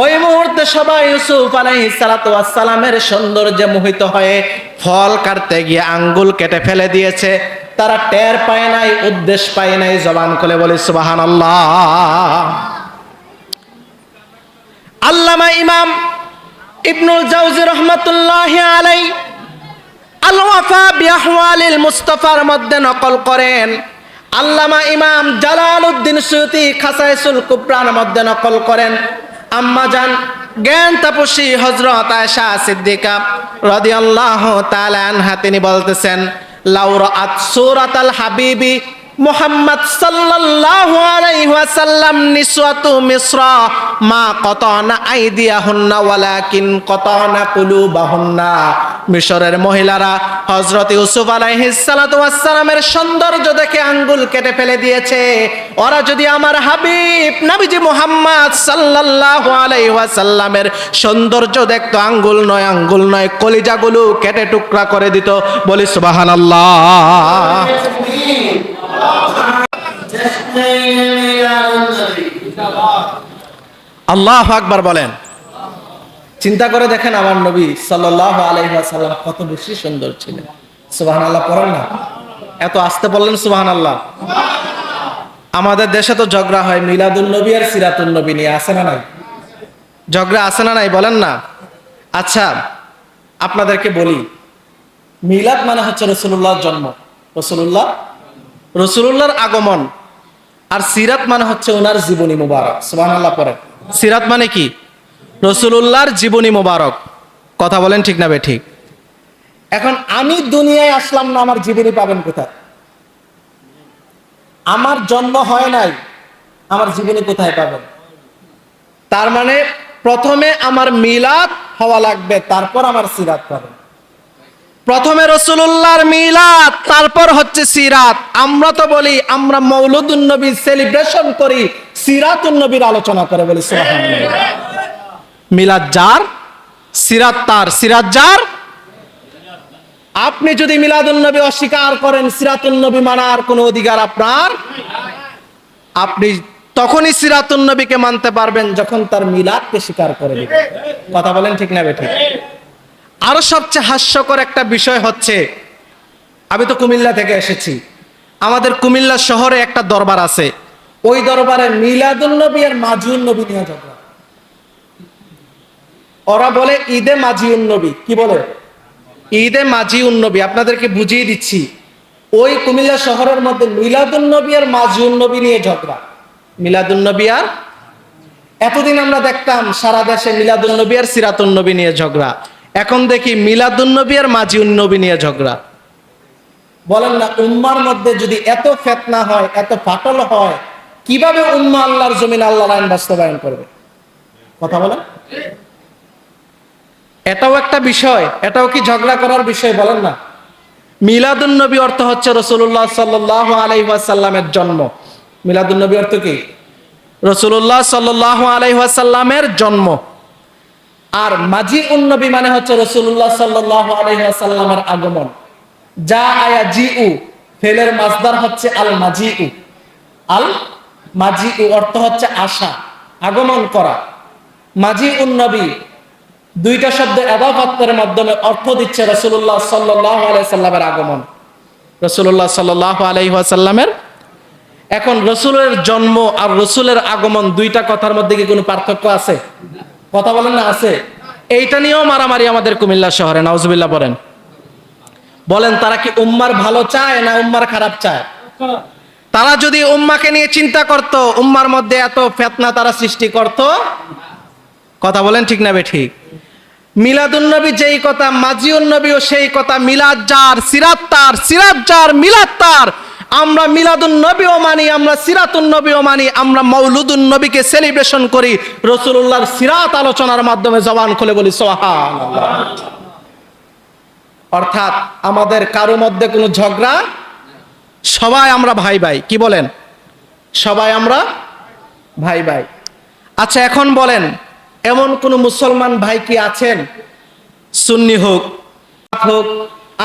A: ওই মুহূর্তে সবাই ইউসুফ আলাইহিস সালাতু ওয়াস সালামের সৌন্দর্যে মোহিত হয়ে ফল কাটতে গিয়ে আঙ্গুল কেটে ফেলে দিয়েছে। তারা টের পায় নাই, উদ্দেশ্য পায় নাই। জবান খুলে বলি সুবহানাল্লাহ। আল্লামা ইমাম ইবনুল জাওজি রাহমাতুল্লাহি আলাইহি আল ওয়াফা বিআহওয়ালিল মুস্তাফার মধ্যে নকল করেন, আল্লামা ইমাম জালালউদ্দিন সুয়ুতী খাসাইসুল কুবরার মধ্যে নকল করেন। আম্মা জান জ্ঞান তাপসী হযরত আয়েশা সিদ্দিকা রাদিয়াল্লাহু তাআলা আনহা তিনি বলতেছেন, লাউ রাআত সূরাতাল হাবিবি মুহাম্মদ সাল্লাল্লাহু আলাইহি ওয়াসাল্লাম নিসওয়াতু মিসরা মা কাতানা আইদিয়াহুন্না ওয়ালাকিন কাতানা কুলুবাহুন্না। মিশরের মহিলারা হযরত ইউসুফ আলাইহিস সালাতু ওয়াস সালামের সৌন্দর্য দেখে আঙ্গুল কেটে ফেলে দিয়েছে। ওরা যদি আমার হাবিব নবীজি মুহাম্মদ সাল্লাল্লাহু আলাইহি ওয়াসাল্লামের সৌন্দর্য দেখতো, আঙ্গুল নয় কলিজাগুলো কেটে টুকরা করে দিত। বলি সুবহানাল্লাহ। আল্লাহু আকবার বলেন। চিন্তা করে দেখেন আমার নবী সাল্লাল্লাহু আলাইহি ওয়াসাল্লাম কত বেশি সুন্দর ছিলেন। সুবহানাল্লাহ পড়েন না, এত আস্তে বললেন সুবহানাল্লাহ। আমাদের দেশে তো ঝগড়া হয় মিলাদুন নবী আর সিরাতুন নবী নিয়ে, আছে না নাই? ঝগড়া আছে না নাই বলেন না? আচ্ছা আপনাদেরকে বলি, মিলাদ মানে হচ্ছে রাসূলুল্লাহর জন্ম, রাসূলুল্লাহর আগমন, আর সিরাত মানে হচ্ছে ওনার জীবনী মুবারক। সুবহানাল্লাহ পড়েন। সিরাত মানে কি? রাসূলুল্লাহর জীবনী মুবারক। কথা বলেন ঠিক না বেঠিক? এখন আমি দুনিয়ায় আসলাম না, আমার জীবনী পাবেন কোথায়? আমার জন্ম হয় নাই, আমার জীবনী কোথায় পাবেন? তার মানে প্রথমে আমার মিলাদ হওয়া লাগবে, তারপর আমার সিরাত পাবেন। প্রথমে রাসূলুল্লাহর মিলাদ, তারপর হচ্ছে সিরাত। আমরা তো বলি আমরা মৌলুদুন নবী সেলিব্রেশন করি, সিরাতুন নবীর আলোচনা করে বলি সুবহানাল্লাহ। মিলাদ যার, সিরাত তার। সিরাত যার। আপনি যদি মিলাদুন নবী অস্বীকার করেন, সিরাতুন নবী মানার কোনো অধিকার আপনার। আপনি তখনই সিরাতুন নবীকে মানতে পারবেন যখন তার মিলাদকে স্বীকার করে দিবেন। কথা বলেন ঠিক না বেঠিক? আরো সবচেয়ে হাস্যকর একটা বিষয় হচ্ছে, আমি তো কুমিল্লা থেকে এসেছি, আমাদের কুমিল্লা শহরে একটা দরবার আছে, ওই দরবারে মিলাদুন নবী আর মাজিউন নবী নিয়ে ঝগড়া। ওরা বলে ঈদে মাজিউন নবী। কি বলে? ঈদে মাজিউন নবী। আপনাদেরকে বুঝিয়ে দিচ্ছি, ওই কুমিল্লা শহরের মধ্যে মিলাদুন নবী আর মাজিউন নবী নিয়ে ঝগড়া। মিলাদুন নবী আর, এতদিন আমরা দেখতাম সারা দেশে মিলাদুন নবী আর সিরাতুন নবী নিয়ে ঝগড়া, এখন দেখি মিলাদুন নবী আর মাজিউন নবী নিয়ে ঝগড়া। বলেন না, উম্মার মধ্যে যদি এত ফিতনা হয়, এত ফাটল হয়, কিভাবে উম্মাহ আল্লাহর জমিনে আল্লাহর আইন বাস্তবায়ন করবে? কথা বলেন। এটাও একটা বিষয়, এটাও কি ঝগড়া করার বিষয়? বলেন না। মিলাদুন নবী অর্থ হচ্ছে রাসূলুল্লাহ সাল্লাল্লাহু আলাইহি ওয়াসাল্লামের জন্ম। মিলাদুন নবী অর্থ কি? রাসূলুল্লাহ সাল্লাল্লাহু আলাইহি ওয়াসাল্লামের জন্ম। আর মাজিউন নবী মানে হচ্ছে রাসূলুল্লাহ সাল্লাল্লাহু আলাইহি ওয়াসাল্লামের আগমন। যা আয়া জিউ, ফেলের মাসদার হচ্ছে আল মাজিউ। আল মাজিউ অর্থ হচ্ছে আসা, আগমন করা। মাজিউন নবী দুইটা শব্দ ইদাফাতের মাধ্যমে অর্থ দিচ্ছে রাসূলুল্লাহ সাল্লাল্লাহু আলাইহি ওয়াসাল্লামের আগমন। রাসূলুল্লাহ সাল্লাল্লাহু আলাইহি ওয়াসাল্লামের। এখন রাসূলের জন্ম আর রাসূলের আগমন, দুইটা কথার মধ্যে কি কোনো পার্থক্য আছে? কথা বলেন না, আছে? এইটা নিয়েও মারামারি আমাদের কুমিল্লা শহরে। নাউজুবিল্লাহ বলেন। বলেন তারা কি উম্মার ভালো চায় না উম্মার খারাপ চায়? তারা যদি উম্মাকে নিয়ে চিন্তা করত, উম্মার মধ্যে এত ফিতনা তারা সৃষ্টি করত? কথা বলেন ঠিক না বেঠিক? মিলাদুন নবী যেই কথা, মাজিউন নবীও সেই কথা। মিলাদ যার, সিরাত তার। সিরাত যার, মিলাদ তার। আমরা মিলাদুন নবীও মানি, আমরা সিরাতুন নবীও মানি, আমরা মৌলুদুন নবীকে সেলিব্রেশন করি রাসূলুল্লাহর সিরাত আলোচনার মাধ্যমে। জবান খুলে বলি সুবহানাল্লাহ। অর্থাৎ আমাদের কারো মধ্যে কোনো ঝগড়া, সবাই আমরা ভাই ভাই। কি বলেন? সবাই আমরা ভাই ভাই। আচ্ছা এখন বলেন, এমন কোন মুসলমান ভাই কি আছেন, সুন্নি হোক,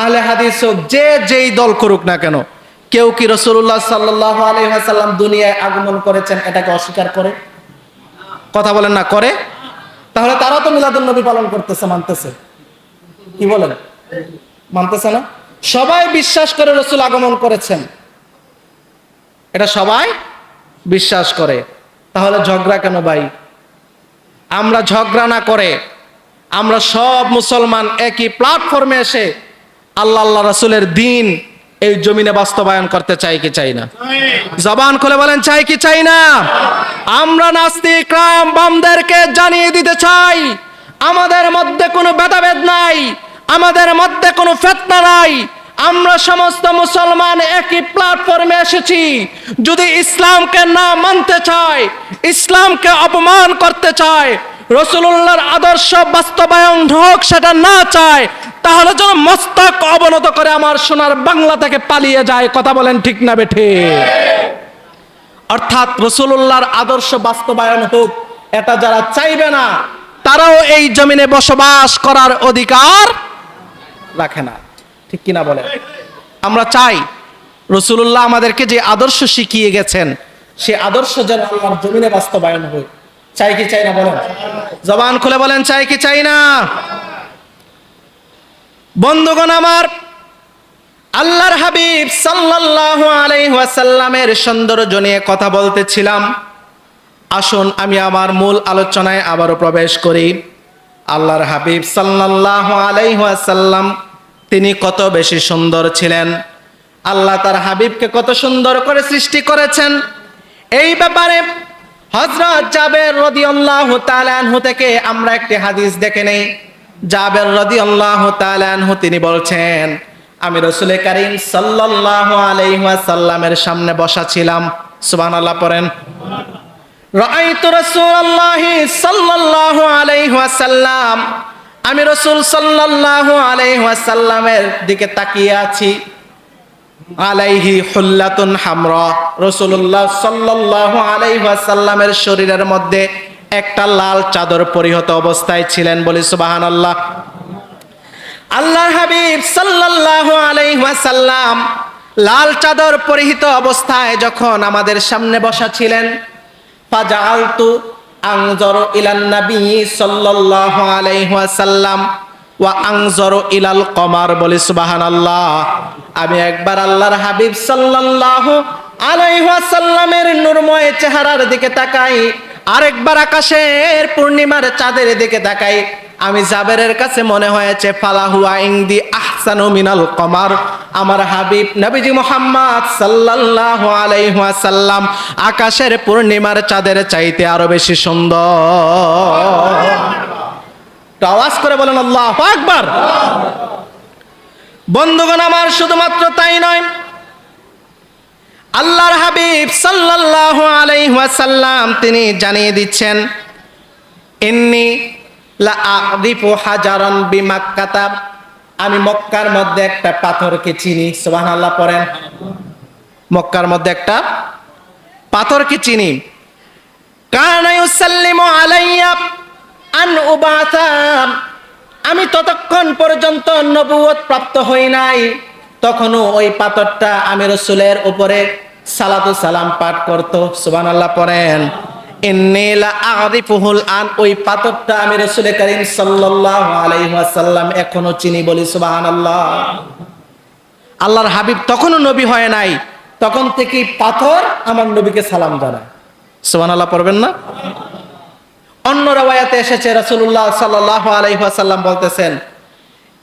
A: আহলে হাদিস হোক, যে যেই দল করুক না কেন, কেউ কি রাসূলুল্লাহ সাল্লাল্লাহু আলাইহি ওয়াসাল্লাম দুনিয়ায় আগমন করেছেন এটাকে অস্বীকার করে? কথা বলেন না, করে? তাহলে তারা তো মিলাদুন নবী পালন করতেছে, মানতেছে। কি বলেন? মানতেছে না? সবাই বিশ্বাস করে রাসূল আগমন করেছেন, এটা সবাই বিশ্বাস করে। তাহলে ঝগড়া কেন ভাই? আমরা ঝগড়া না করে আমরা সব মুসলমান একই প্ল্যাটফর্মে এসে আল্লাহ রাসূলের দ্বীন এই জমিনে বাস্তবায়ন করতে চাই কি চাই না? জবান খুলে বলেন চাই কি চাই না? আমরা নাস্তিক রাম বামদেরকে জানিয়ে দিতে চাই, আমাদের মধ্যে কোনো ভেদাভেদ নাই, আমাদের মধ্যে কোনো ফিতনা নাই। আমরা সমস্ত মুসলমান একই প্ল্যাটফর্মে এসেছি। যদি ইসলামকে না মানতে চায়, ইসলামকে অপমান করতে চায়, রাসূলুল্লাহর আদর্শ বাস্তবায়ন হোক সেটা না চায়, তাহলে যেন মস্তক অবনত করে আমার সোনার বাংলা থেকে পালিয়ে যায়। কথা বলেন ঠিক না বেঠে? অর্থাৎ রাসূলুল্লাহর আদর্শ বাস্তবায়ন হোক এটা যারা চাইবে না, তারাও এই জমিনে বসবাস করার অধিকার রাখে না। ঠিক কিনা বলেন? আমরা চাই রাসূলুল্লাহ আমাদেরকে যে আদর্শ শিখিয়ে গেছেন সে আদর্শ যেন আল্লাহর জমিনে বাস্তবায়ন হয়। চাই কি চাই না বলেন? জবান খুলে বলেন চাই কি চাই না? বন্ধুগণ আমার, আল্লাহর হাবিব সাল্লাল্লাহু আলাইহি ওয়াসাল্লামের সৌন্দর্য নিয়ে কথা বলতেছিলাম। আসুন আমি আমার মূল আলোচনায় আবারও প্রবেশ করি। আল্লাহর হাবিব সাল্লাল্লাহু আলাইহি ওয়াসাল্লাম তিনি কত বেশি সুন্দর ছিলেন, আল্লাহ তার হাবিবকে কত সুন্দর করে সৃষ্টি করেছেন, এই ব্যাপারে হযরত জাবের রাদিয়াল্লাহু তাআলা আনহু থেকে আমরা একটি হাদিস দেখে নেই। জাবের রাদিয়াল্লাহু তাআলা আনহু তিনি বলছেন, আমি রাসূল কারীম সাল্লাল্লাহু আলাইহি ওয়াসাল্লামের সামনে বসা ছিলাম। সুবহানাল্লাহ পড়েন। রাআইতু রাসূলুল্লাহি সাল্লাল্লাহু আলাইহি ওয়াসাল্লাম, আমি রাসূল সাল্লাল্লাহু আলাইহি ওয়াসাল্লামের দিকে তাকিয়ে আছি। আলাইহি হুল্লাতুন হামরা, রাসূলুল্লাহ সাল্লাল্লাহু আলাইহি ওয়াসাল্লামের শরীরের মধ্যে একটা লাল চাদর পরিহিত অবস্থায় ছিলেন। বলি সুবহানাল্লাহ। আল্লাহর হাবিব সাল্লাল্লাহু আলাইহি ওয়াসাল্লাম লাল চাদর পরিহিত অবস্থায় যখন আমাদের সামনে বসা ছিলেন, ফাজাআলতু আনজারু ইলান নবী সাল্লাল্লাহু আলাইহি ওয়াসাল্লাম ওয়া আনজারু ইলাল কমার। বলি সুবহানাল্লাহ। আমি একবার আল্লাহর হাবিব সাল্লাল্লাহু আলাইহি ওয়াসাল্লামের নূরময় চেহারার দিকে তাকাই, আরেকবার আকাশের পূর্ণিমার চাঁদের দিকে তাকাই। আমি জাবেরের কাছে মনে হয়েছে ফালাহুয়া ইনদি আহসানু মিনাল কমার, আমার হাবিব নবীজি মুহাম্মদ সাল্লাল্লাহু আলাইহি ওয়াসাল্লাম আকাশের পূর্ণিমার চাঁদের চাইতে আরো বেশি সুন্দর। তো আওয়াজ করে বলেন আল্লাহু আকবার। বন্ধুগণ আমার, শুধুমাত্র তাই নয়, আল্লাহর হাবিব সাল্লাল্লাহু আলাইহি ওয়াসাল্লাম তিনি জানিয়ে দিচ্ছেন, ইন্নী লা আরিফু হাজারান বিমাক্কাতা, আমি মক্কার মধ্যে একটা পাথরকে চিনি। সুবহানাল্লাহ পড়েন। মক্কার মধ্যে একটা পাথরকে চিনি। কানা ইউসাল্লিমু আলাইয়া আন উবাতা, আমি ততক্ষণ পর্যন্ত নবুয়ত প্রাপ্ত হই নাই, তখনও ওই পাথরটা আমি রাসূলের উপরে সালাতু সালাম পাঠ করত। সুবহানাল্লাহ পড়েন। ইন্নী লা আরিফুহুল আন, ওই পাথরটা আমি রাসূল কারীম সাল্লাল্লাহু আলাইহি ওয়াসাল্লাম এখনো চিনি। বলি সুবহানাল্লাহ। আল্লাহর হাবিব তখনও নবী হয় নাই, তখন থেকে পাথর আমার নবীকে সালাম জানায়। সুবহানাল্লাহ পড়বেন না? অন্য রাওয়ায়াতে এসেছে রাসূলুল্লাহ সাল্লাল্লাহু আলাইহি ওয়াসাল্লাম বলতেছেন,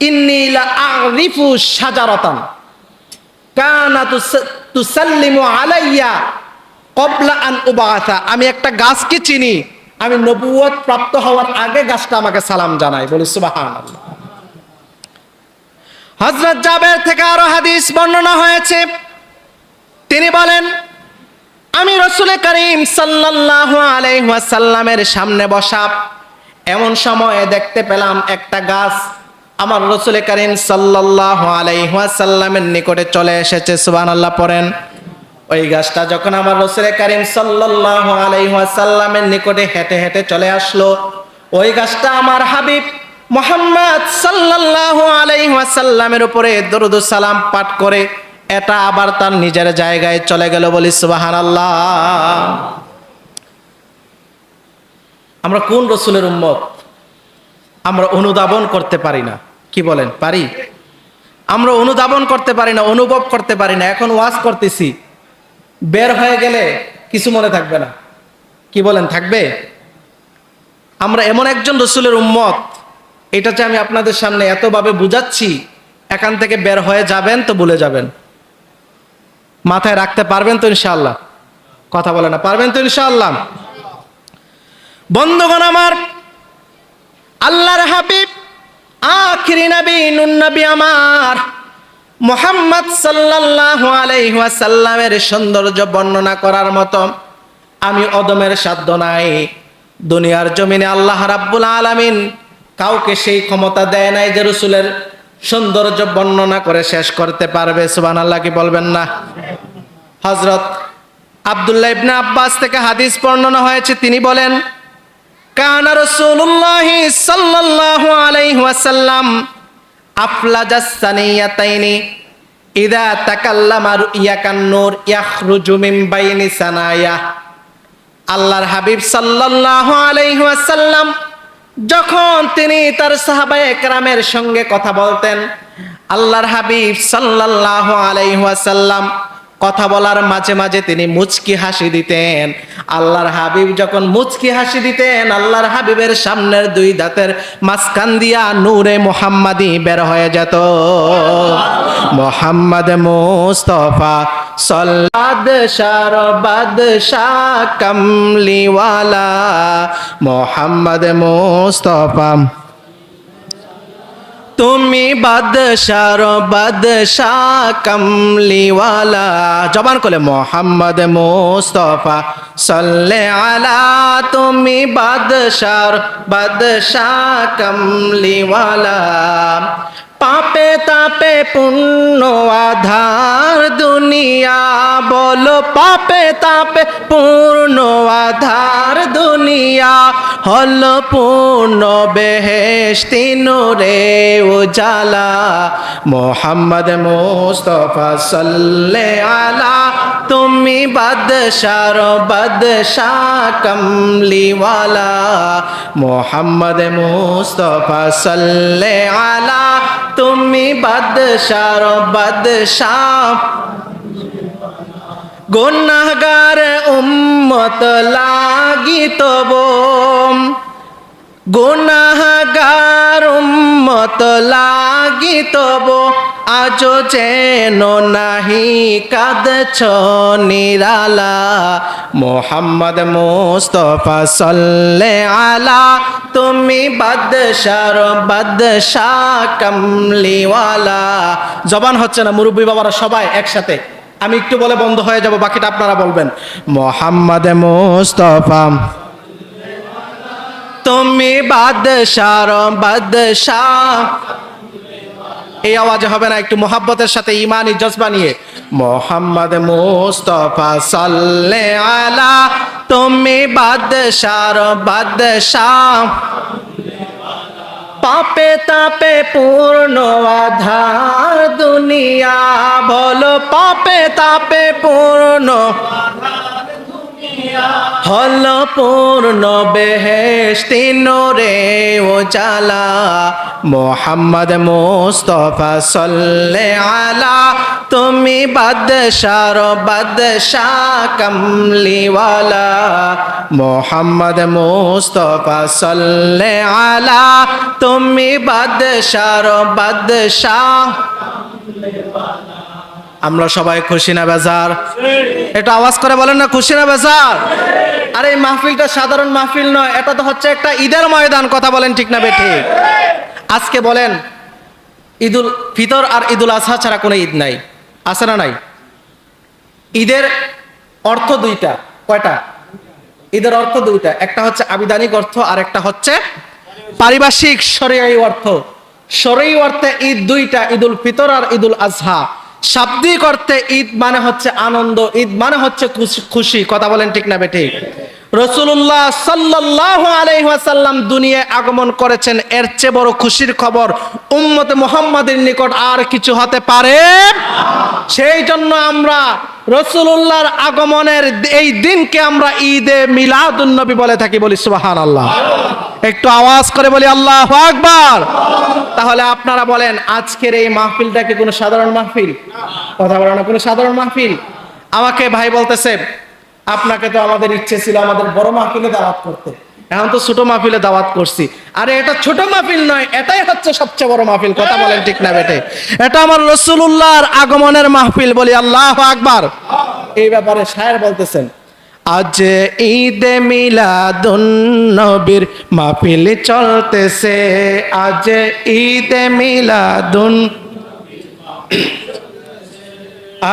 A: ইন্নী লা আরিফু শাজারাতান কানাত তুসাল্লিমু আলাইয়া ক্বাবলা আন উবাসা, আমি একটা গাছকে চিনি, আমি নবুয়ত প্রাপ্ত হওয়ার আগে গাছটা আমাকে সালাম জানায়। বলি সুবহানাল্লাহ। হযরত জাবের থেকে আরো হাদিস বর্ণনা হয়েছে, তিনি বলেন, আমি রাসূল কারীম সাল্লাল্লাহু আলাইহি ওয়াসাল্লামের সামনে বসা, এমন সময়ে দেখতে পেলাম একটা গাছ আমার রাসূল কারীম সাল্লাল্লাহু আলাইহি ওয়াসাল্লামের নিকটে চলে এসেছে। সুবহানাল্লাহ পড়েন। ওই গাছটা যখন আমার রাসূল কারীম সাল্লাল্লাহু আলাইহি ওয়াসাল্লামের নিকটে হেঁটে হেঁটে চলে আসলো, ওই গাছটা আমার হাবিব মুহাম্মদ সাল্লাল্লাহু আলাইহি ওয়াসাল্লামের উপরে দরুদ ও সালাম পাঠ করে এটা আবার তার নিজের জায়গায় চলে গেল। বলি সুবহানাল্লাহ। আমরা কোন রাসূলের উম্মত? আমরা অনুধাবন করতে পারি না। কি বলেন, পারি? আমরা অনুধাবন করতে পারি না, অনুভব করতে পারি না। এখন ওয়াজ করতেছি, বের হয়ে গেলে কিছু মনে থাকবে না। কি বলেন, থাকবে? আমরা এমন একজন রাসূলের উম্মত, এটা যে আমি আপনাদের সামনে এতভাবে বুঝাচ্ছি, এখান থেকে বের হয়ে যাবেন তো ভুলে যাবেন। মাথায় রাখতে পারবেন তো ইনশাআল্লাহ? কথা বলে না, পারবেন তো ইনশাআল্লাহ? বন্ধুগণ আমার, আল্লাহর হাবিব আখিরি নবী নুন নবী আমার মুহাম্মদ সাল্লাল্লাহু আলাইহি ওয়াসাল্লামের সৌন্দর্য বর্ণনা করার মতো আমি অদমের সাধ্য নাই। দুনিয়ার জমিনে আল্লাহ রাব্বুল আলামিন কাউকে সেই ক্ষমতা দেয় নাই যে রাসূলের সৌন্দর্য বর্ণনা করে শেষ করতে পারবে। সুবহানাল্লাহ কি বলবেন না? হযরত আব্দুল্লাহ ইবনে আব্বাস থেকে হাদিস বর্ণনা হয়েছে, তিনি বলেন, কানা রাসূলুল্লাহ সাল্লাল্লাহু আলাইহি ওয়াসাল্লাম আফলাজাস সানিয়াতাইনি ইদা তাকাল্লামা রুইয়াকান নূর ইয়াখরুজু মিন বাইনি সানায়া। আল্লাহর হাবিব সাল্লাল্লাহু আলাইহি ওয়াসাল্লাম যখন তিনি তার সাহাবায়ে কেরামের সঙ্গে কথা বলতেন, আল্লাহর হাবিব সাল্লাল্লাহু আলাইহি ওয়াসাল্লাম কথা বলার মাঝে মাঝে তিনি মুচকি হাসি দিতেন। আল্লাহর হাবিব যখন মুচকি হাসি দিতেন, আল্লাহর হাবিবের সামনের দুই দাঁতের মাঝখান দিয়া নূরে মুহাম্মাদি বের হয়ে যেত। মুহাম্মদ মুস্তাফা বাদশার বাদশাহ কামলিওয়ালা, মুহাম্মদ মুস্তাফা তুমি বাদশার বাদশাহ কামলিওয়ালা। জবান করে মুহাম্মদ মুস্তাফা সাল্লে আলা, তুমি বাদশার বাদশাহ কামলিওয়ালা। পাপে তাপে পুণ্য আধার দুনিয়া, বলো পাপে তাপে পূর্ণ আধার দুনিয়া, হল পূর্ণ বেহেশতি নূরে উজালা। মুহাম্মদ মুস্তাফা সাল্লে আলা, তুমি বাদশার বাদশাহ কামলিওয়ালা। মুহাম্মদ মুস্তাফা সাল্লে আলা, তুমি বাদশার বাদশাহ। গুনাহগার উম্মত লাগি তব, গুনাহগার উম্মত লাগি তব, আজো যেন নাহি কাঁদছ নিরালা। মুহাম্মদ মুস্তাফা সাল্লে আলা, তুমি বাদশার বাদশাহ কামলিওয়ালা। জবান হচ্ছে না, মুরব্বী বাবারা সবাই একসাথে, আমি একটু বলে বন্ধ হয়ে যাব, বাকিটা আপনারা বলবেন। মুহাম্মদ মুস্তাফা তুমি বাদশার বাদশাহ। এই আওয়াজে হবে না, একটু মোহাব্বতের সাথে ইমানি জজবা নিয়ে। মুহাম্মদ মুস্তাফা সাল্লে আলা, তুমি বাদশার বাদশাহ। পাপে তাপে পূর্ণ আধার দুনিয়া, বলো পাপে তাপে পূর্ণ হল পূর্ণ বেহেশতি নূরে উজালা। মুহাম্মদ মুস্তাফা সাল্লে আলা, তুমি বাদশার বাদশাহ কামলিওয়ালা। মুহাম্মদ মুস্তাফা সাল্লে আলা, তুমি বাদশার বাদশাহ। আমরা সবাই খুশি না বেজার? এটা আওয়াজ করে বলেন না, খুশি না বেজার? আরে এই মাহফিলটা সাধারণ মাহফিল নয়, এটা তো হচ্ছে একটা ঈদের ময়দান। কথা বলেন ঠিক না বেঠি? আজকে বলেন ঈদুল ফিতর আর ঈদুল আজহা ছাড়া কোনো ঈদ নাই, আছে না নাই? ঈদের অর্থ দুইটা। কয়টা? ঈদের অর্থ দুইটা, একটা হচ্ছে আবিধানিক অর্থ আর একটা হচ্ছে পারিভাষিক শরঈ অর্থ। শরঈ অর্থে ঈদ দুইটা, ঈদুল ফিতর আর ঈদুল আজহা। শাব্দিক অর্থে ঈদ মানে হচ্ছে আনন্দ, ঈদ মানে হচ্ছে খুশি। কথা বলেন ঠিক না বেঠিক? রাসূলুল্লাহ সাল্লাল্লাহু আলাইহি ওয়াসাল্লাম দুনিয়ায় আগমন করেছেন, এর চেয়ে বড় খুশির খবর উম্মতে মুহাম্মাদের নিকট আর কিছু হতে পারে। সেই জন্য আমরা রাসূলুল্লাহর আগমনের এই দিনকে আমরা ঈদে মিলাদুন নবী বলে থাকি। বলি সুবহানাল্লাহ। একটু আওয়াজ করে বলি আল্লাহু আকবার। তাহলে আপনারা বলেন, আজকের এই মাহফিলটা কি কোনো সাধারণ মাহফিল? কথা বলেন না, কোনো সাধারণ মাহফিল? আমাকে ভাই বলতেছে, আপনাকে তো আমাদের ইচ্ছে ছিল আমাদের বড় মাহফিলে দাওয়াত করতে, এখন তো ছোট মাহফিলে দাওয়াত করছি। আরে এটা ছোট মাহফিল নয়, এটাই হচ্ছে সবচেয়ে বড় মাহফিল। কথা বলেন ঠিক না বেটে? এটা আমার রাসূলুল্লাহর আগমনের মাহফিল, বলি আল্লাহু আকবার। এই ব্যাপারে শায়ের বলতেছেন, আজ ঈদে মিলাদুন নবীর মাহফিল চলতেছে, আজ ঈদে মিলাদুন,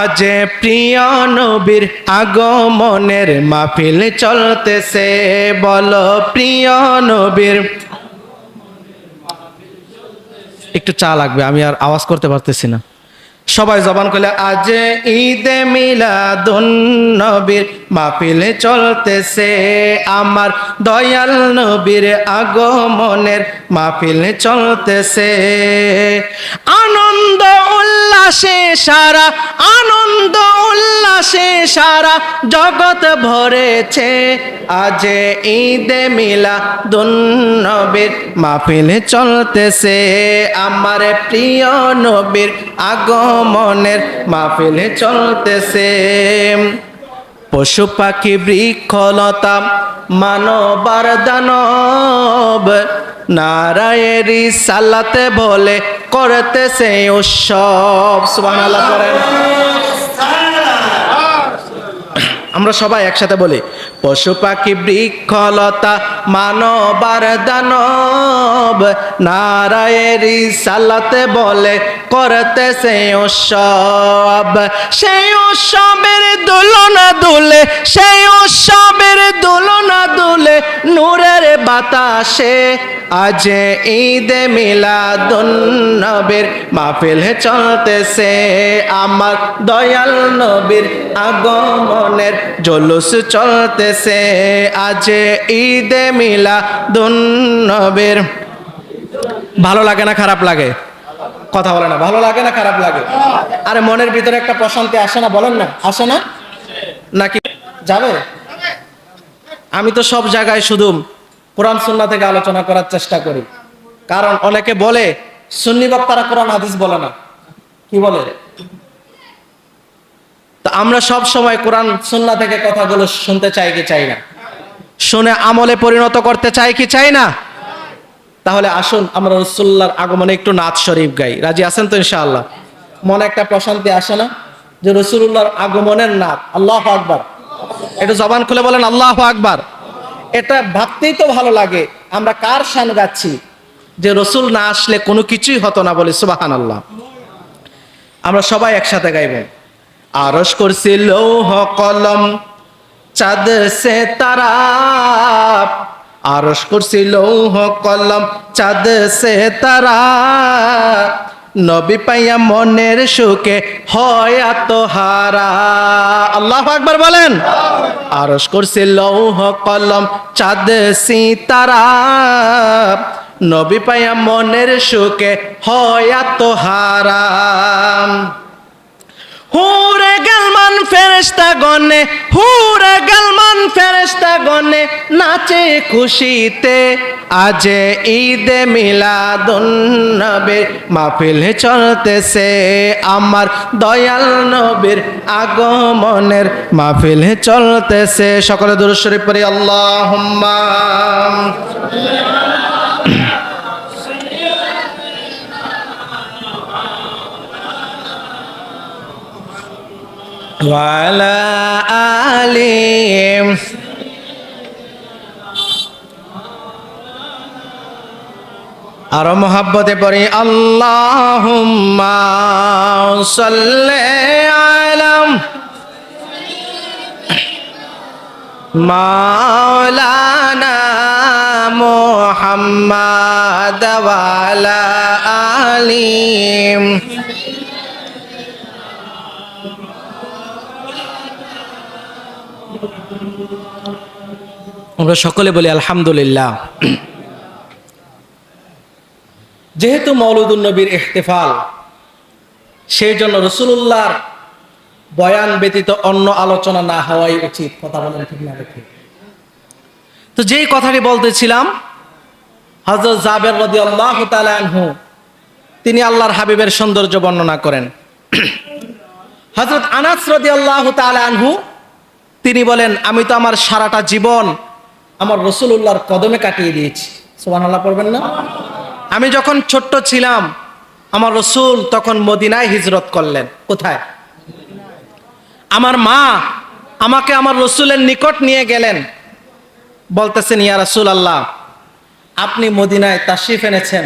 A: আজ প্রিয় নবীর আগমনের মাহফিল চলতেছে, বলো প্রিয় নবীর। একটু চা লাগবে, আমি আর আওয়াজ করতে পারতেছি না। সবাই জবান করলে, আজ ঈদে মিলাদুন নবীর মাহফিল চলতেছে, আমার দয়াল নবীর আগমনের মাহফিল চলতেছে। আনন্দ উল্লাসে সারা, আনন্দ উল্লাসে সারা জগৎ ভরেছে, আজ ঈদে মিলাদুন নবীর মাহফিল চলতেছে, আমার প্রিয় নবীর আগমনের মাহফিল চলতেছে। পশু পাখি বৃক্ষলতা মানবার দানব নারায়েরি সালাতে বলে করতেছে উৎসব। সুবহানাল্লাহ করেন। আমরা সবাই একসাথে বলি, পশু পাখি বৃক্ষলতা মানবার দানব নারায়েরি সালাতে বলে করতেছে উৎসব। সেই উৎসবের দোলনা দুলে, সেই উৎসবের দোলনা দুলে নূরের বাতাসে, আজ ঈদে মিলাদুন নবীর মাহফিল চলতেছে, আমার দয়াল নবীর আগমনের জুলুস চলতেছে, আজ ঈদে মিলাদুন নবীর। ভালো লাগে না খারাপ লাগে? কথা বলে না, ভালো লাগে না খারাপ লাগে? আরে মনের ভিতরে একটা প্রশান্তি আসে না, বলেন না, আসে না? নাকি যাবে? আমি তো সব জায়গায় শুধু কোরআন সুন্নাহ থেকে আলোচনা করার চেষ্টা করি, কারণ অনেকে বলে সুন্নি বক্তারা কোরআন হাদিস বলে না। কি বলে? তো আমরা সব সময় কোরআন সুন্নাহ থেকে কথাগুলো শুনতে চাই কি চাই না? শুনে আমলে পরিণত করতে চাই কি চাই না? তাহলে আসুন আমরা রাসূলুল্লাহর আগমনে একটু নাত শরীফ গাই। রাজি আছেন তো ইনশাআল্লাহ? মনে একটা প্রশান্তি আসে না যে রাসূলুল্লাহর আগমনের নাত? আল্লাহু আকবার। একটু জবান খুলে বলেন আল্লাহু আকবার। এটা ভাবতেই তো ভালো লাগে, আমরা কার শান গাচ্ছি, যে রসুল না আসলে কোনো কিছুই হতো না, বলে সুবহানাল্লাহ। আমরা সবাই একসাথে গাইবেন। আরশ কুরসি লৌহ কলম চাঁদ সে তারা, আরশ কুরসি লৌহ কলম চাঁদ সে তারা, নবী পাইয়া মনের সুখে হয় আত্মহারা। আল্লাহু আকবার বলেন। আরশ কুরসি লৌহ কলম চাঁদ সিতারা, নবী পাইয়া মনের সুখে হয় আত্মহারা। হুরে গেলমান ফেরেশতা গনে, হুরে গেলমান ফেরেশতা গনে নাচে খুশিতে, আজ ঈদে মিলাদুন নবীর মাহফিল চলতেছে, আমার দয়াল নবীর আগমনের মাহফিল চলতেছে। সকলে দুরূদ শরীফ পড়ি, আল্লাহুম্মা ওয়ালা আলিম। আরো মোহাব্বতে পড়ি, আল্লাহুম্মা সাল্লি আলা মাওলানা মুহাম্মাদ ওয়া আলা আলিহি। আমরা সকলে বলি আলহামদুলিল্লাহ। যেহেতু মওলুদুন নবীর ইহতিফাল, সেই জন্য রাসূলুল্লাহর বয়ান ব্যতীত অন্য আলোচনা না হওয়াই উচিত। কথা বলেন ঠিক না? ঠিক। তো যেই কথাটি বলতেছিলাম, হযরত জাবের রাদিয়াল্লাহু তাআলা আনহু তিনি আল্লাহর হাবিবের সৌন্দর্য বর্ণনা করেন। হযরত আনাস রাদিয়াল্লাহু তাআলা আনহু তিনি বলেন, আমি তো আমার সারাটা জীবন আমার রাসূলুল্লাহর কদমে কাটিয়ে দিয়েছি। সুবহানাল্লাহ পড়বেন না? আমি যখন ছোট্ট ছিলাম আমার রসুল তখন মদিনায় হিজরত করলেন। কোথায়? আমার মা আমাকে আমার রসুলের নিকট নিয়ে গেলেন, বলতেছেন ইয়া রাসূলুল্লাহ, আপনি মদিনায় তাশরিফ এনেছেন,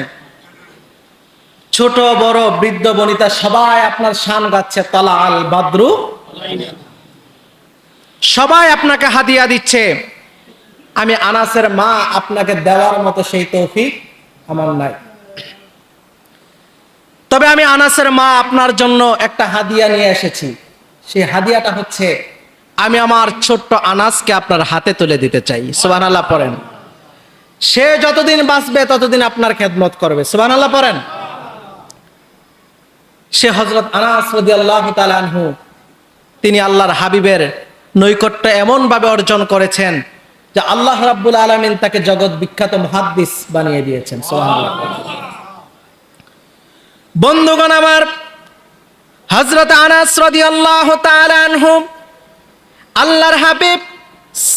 A: ছোট বড় বৃদ্ধ বনিতা সবাই আপনার শান গাচ্ছে, তালা আল বাদরু, সবাই আপনাকে হাদিয়া দিচ্ছে, আমি আনাসের মা আপনাকে দেওয়ার মতো সেই তৌফিক আমার নাই। তবে আমি আনাসের মা আপনার জন্য একটা হাদিয়া নিয়ে এসেছি। সেই হাদিয়াটা হচ্ছে আমি আমার ছোট্ট আনাসকে আপনার হাতে তুলে দিতে চাই। সুবহানাল্লাহ পড়েন। সে যতদিন বাঁচবে ততদিন আপনার খেদমত করবে। সুবহানাল্লাহ পড়েন। সে হযরত আনাস রাদিয়াল্লাহু তাআলা আনহু, তিনি আল্লাহর হাবিবের নৈকট্য এমন ভাবে অর্জন করেছেন যে আল্লাহ রাব্বুল আলামিন তাকে জগৎ বিখ্যাত মুহাদ্দিস বানিয়ে দিয়েছেন। সুবহানাল্লাহ। বন্ধুগণ আমার, হযরত আনাস রাদিয়াল্লাহু তাআলা আনহু আল্লাহর হাবিব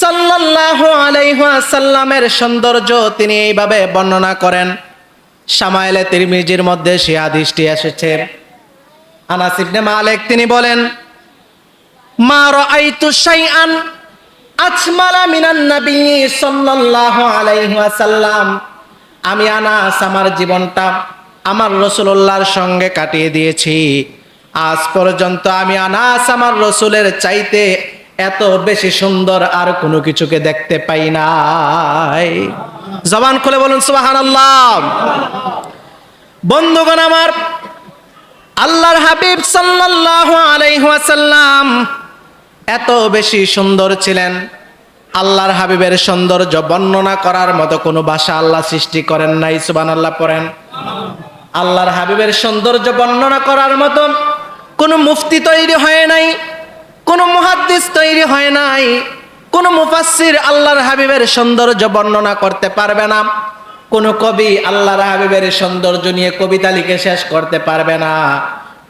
A: সাল্লাল্লাহু আলাইহি ওয়াসাল্লামের সৌন্দর্য তিনি এইভাবে বর্ণনা করেন। শামাইলে তিরমিজির মধ্যে সেই হাদিসটি এসেছে। আনাস ইবনে মালিক তিনি বলেন, মা রাআইতু শাইআন আজমালা মিনান নবী সাল্লাল্লাহু আলাইহি ওয়াসাল্লাম। আমি আনাস আমার জীবনটা আমার রাসূলুল্লাহর সঙ্গে কাটিয়ে দিয়েছি। আজ পর্যন্ত আমি আনাস আমার রাসূলের চাইতে এত বেশি সুন্দর আর কোনো কিছুকে দেখতে পাই নাই। জবান খুলে বলুন সুবহানাল্লাহ। বন্ধুগণ আমার, আল্লাহর হাবিব সাল্লাল্লাহু আলাইহি ওয়াসাল্লাম এত বেশি সুন্দর ছিলেন, আল্লাহর হাবিবের সৌন্দর্য বর্ণনা করার মতো কোনো ভাষা আল্লাহ সৃষ্টি করেন নাই। সুবহানাল্লাহ পড়েন। আল্লাহর হাবিবের সৌন্দর্য বর্ণনা করার মতো কোনো মুফতি তৈরি হয় নাই, কোনো মুহাদ্দিস তৈরি হয় নাই, কোনো মুফাসসির আল্লাহর হাবিবের সৌন্দর্য বর্ণনা করতে পারবে না, কোনো কবি আল্লাহর হাবিবের সৌন্দর্য নিয়ে কবিতা লিখে শেষ করতে পারবে না,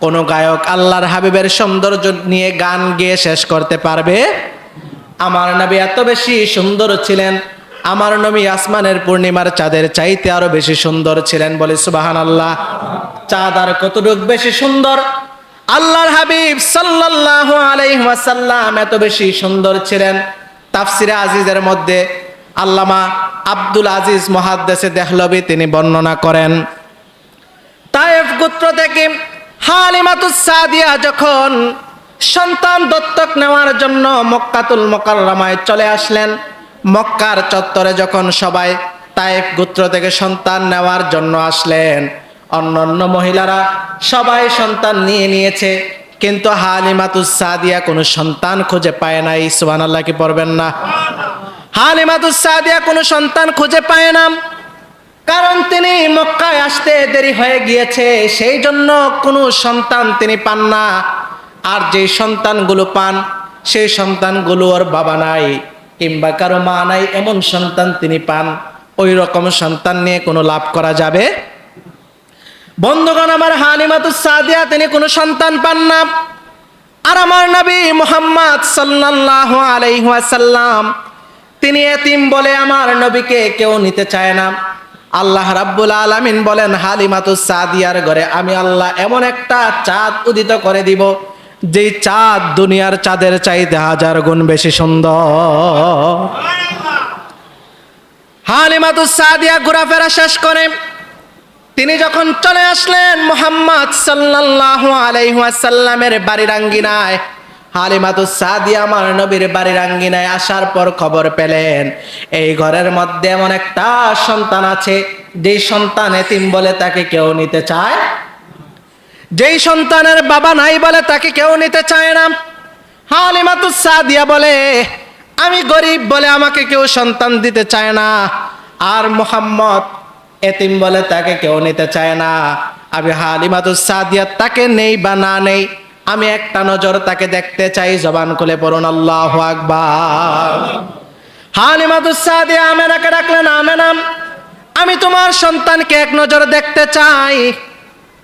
A: কোনো গায়ক আল্লাহর হাবিবের সৌন্দর্য নিয়ে গান গেয়ে শেষ করতে পারবে। আমার নবী এত বেশি সুন্দর ছিলেন, আমার নবী আসমানের পূর্ণিমার চাঁদের চাইতে আরো বেশি সুন্দর ছিলেন। বলে সুবহানাল্লাহ। চাঁদ আর কতটুক বেশি সুন্দর, আল্লাহর হাবিব সাল্লাল্লাহু আলাইহি ওয়াসাল্লাম এত বেশি সুন্দর ছিলেন। তাফসিরে আজিজের মধ্যে আল্লামা আব্দুল আজিজ মুহাদ্দিসে দেহলভী তিনি বর্ণনা করেন, তায়েফ গোত্র থেকে হালিমাতুস সাদিয়া যখন সন্তান দত্তক নেওয়ার জন্য মক্কাতুল মুকাররমায় চলে আসলেন, মক্কার চত্বরে যখন সবাই তায়েফ গোত্র থেকে সন্তান নেওয়ার জন্য আসলেন, অন্যান্য মহিলারা সবাই সন্তান নিয়ে নিয়েছে, কিন্তু হালিমাতুস সাদিয়া কোনো সন্তান খুঁজে পায় নাই। সুবহানাল্লাহ কি পড়বেন না? হালিমাতুস সাদিয়া কোনো সন্তান খুঁজে পায় না, কারণ তিনি মক্কায় আসতে দেরি হয়ে গিয়েছে, সেই জন্য কোনো সন্তান তিনি পান না। আর যে সন্তানগুলো পান সেই সন্তানগুলো ওর বাবা নাই কিংবা কারো মা নাই, এমন সন্তান তিনি পান। ওই রকম সন্তান নিয়ে কোনো লাভ করা যাবে? বন্ধুগণ আমার, হালিমাতুস সাদিয়া তিনি কোনো সন্তান পান না। আর আমার নবী মুহাম্মদ সাল্লাল্লাহু আলাইহি ওয়াসাল্লাম তিনি এতিম বলে আমার নবীকে কেউ নিতে চায় না। আল্লাহ রাব্বুল আলামিন বলেন, হালিমাতুস সাদিয়ার ঘরে আমি আল্লাহ এমন একটা চাঁদ উদিত করে দিব, যেই চাঁদ দুনিয়ার চাঁদের চাইতে 1000 গুণ বেশি সুন্দর। হালিমাতুস সাদিয়া ঘোরাফেরা শেষ করে তিনি যখন চলে আসলেন মুহাম্মদ সাল্লাল্লাহু আলাইহি ওয়াসাল্লামের বাড়ির আঙ্গিনায়, হালিমাতুস সাদিয়া আমার নবীর বাড়ির আঙ্গিনায় আসার পর খবর পেলেন এই ঘরের মধ্যে এমন একটা সন্তান আছে, যেই সন্তান এতিম বলে তাকে কেউ নিতে চায়, যেই সন্তানের বাবা নাই বলে তাকে কেউ নিতে চায় না। হালিমাতুস সাদিয়া বলে, আমি গরিব বলে আমাকে কেউ সন্তান দিতে চায় না, আর মুহাম্মদ এতিম বলে তাকে কেউ নিতে চায় না। আমি হালিমাতুস সাদিয়া তাকে নেই বা না নেই, আমি একটা নজর তাকে দেখতে চাই। জবান খুলে পড়ুন আল্লাহু আকবার। হালিমাতুস সাদিয়া আমেনাকে ডাকলেন, আমেনা, আমি তোমার সন্তানকে এক নজর দেখতে চাই।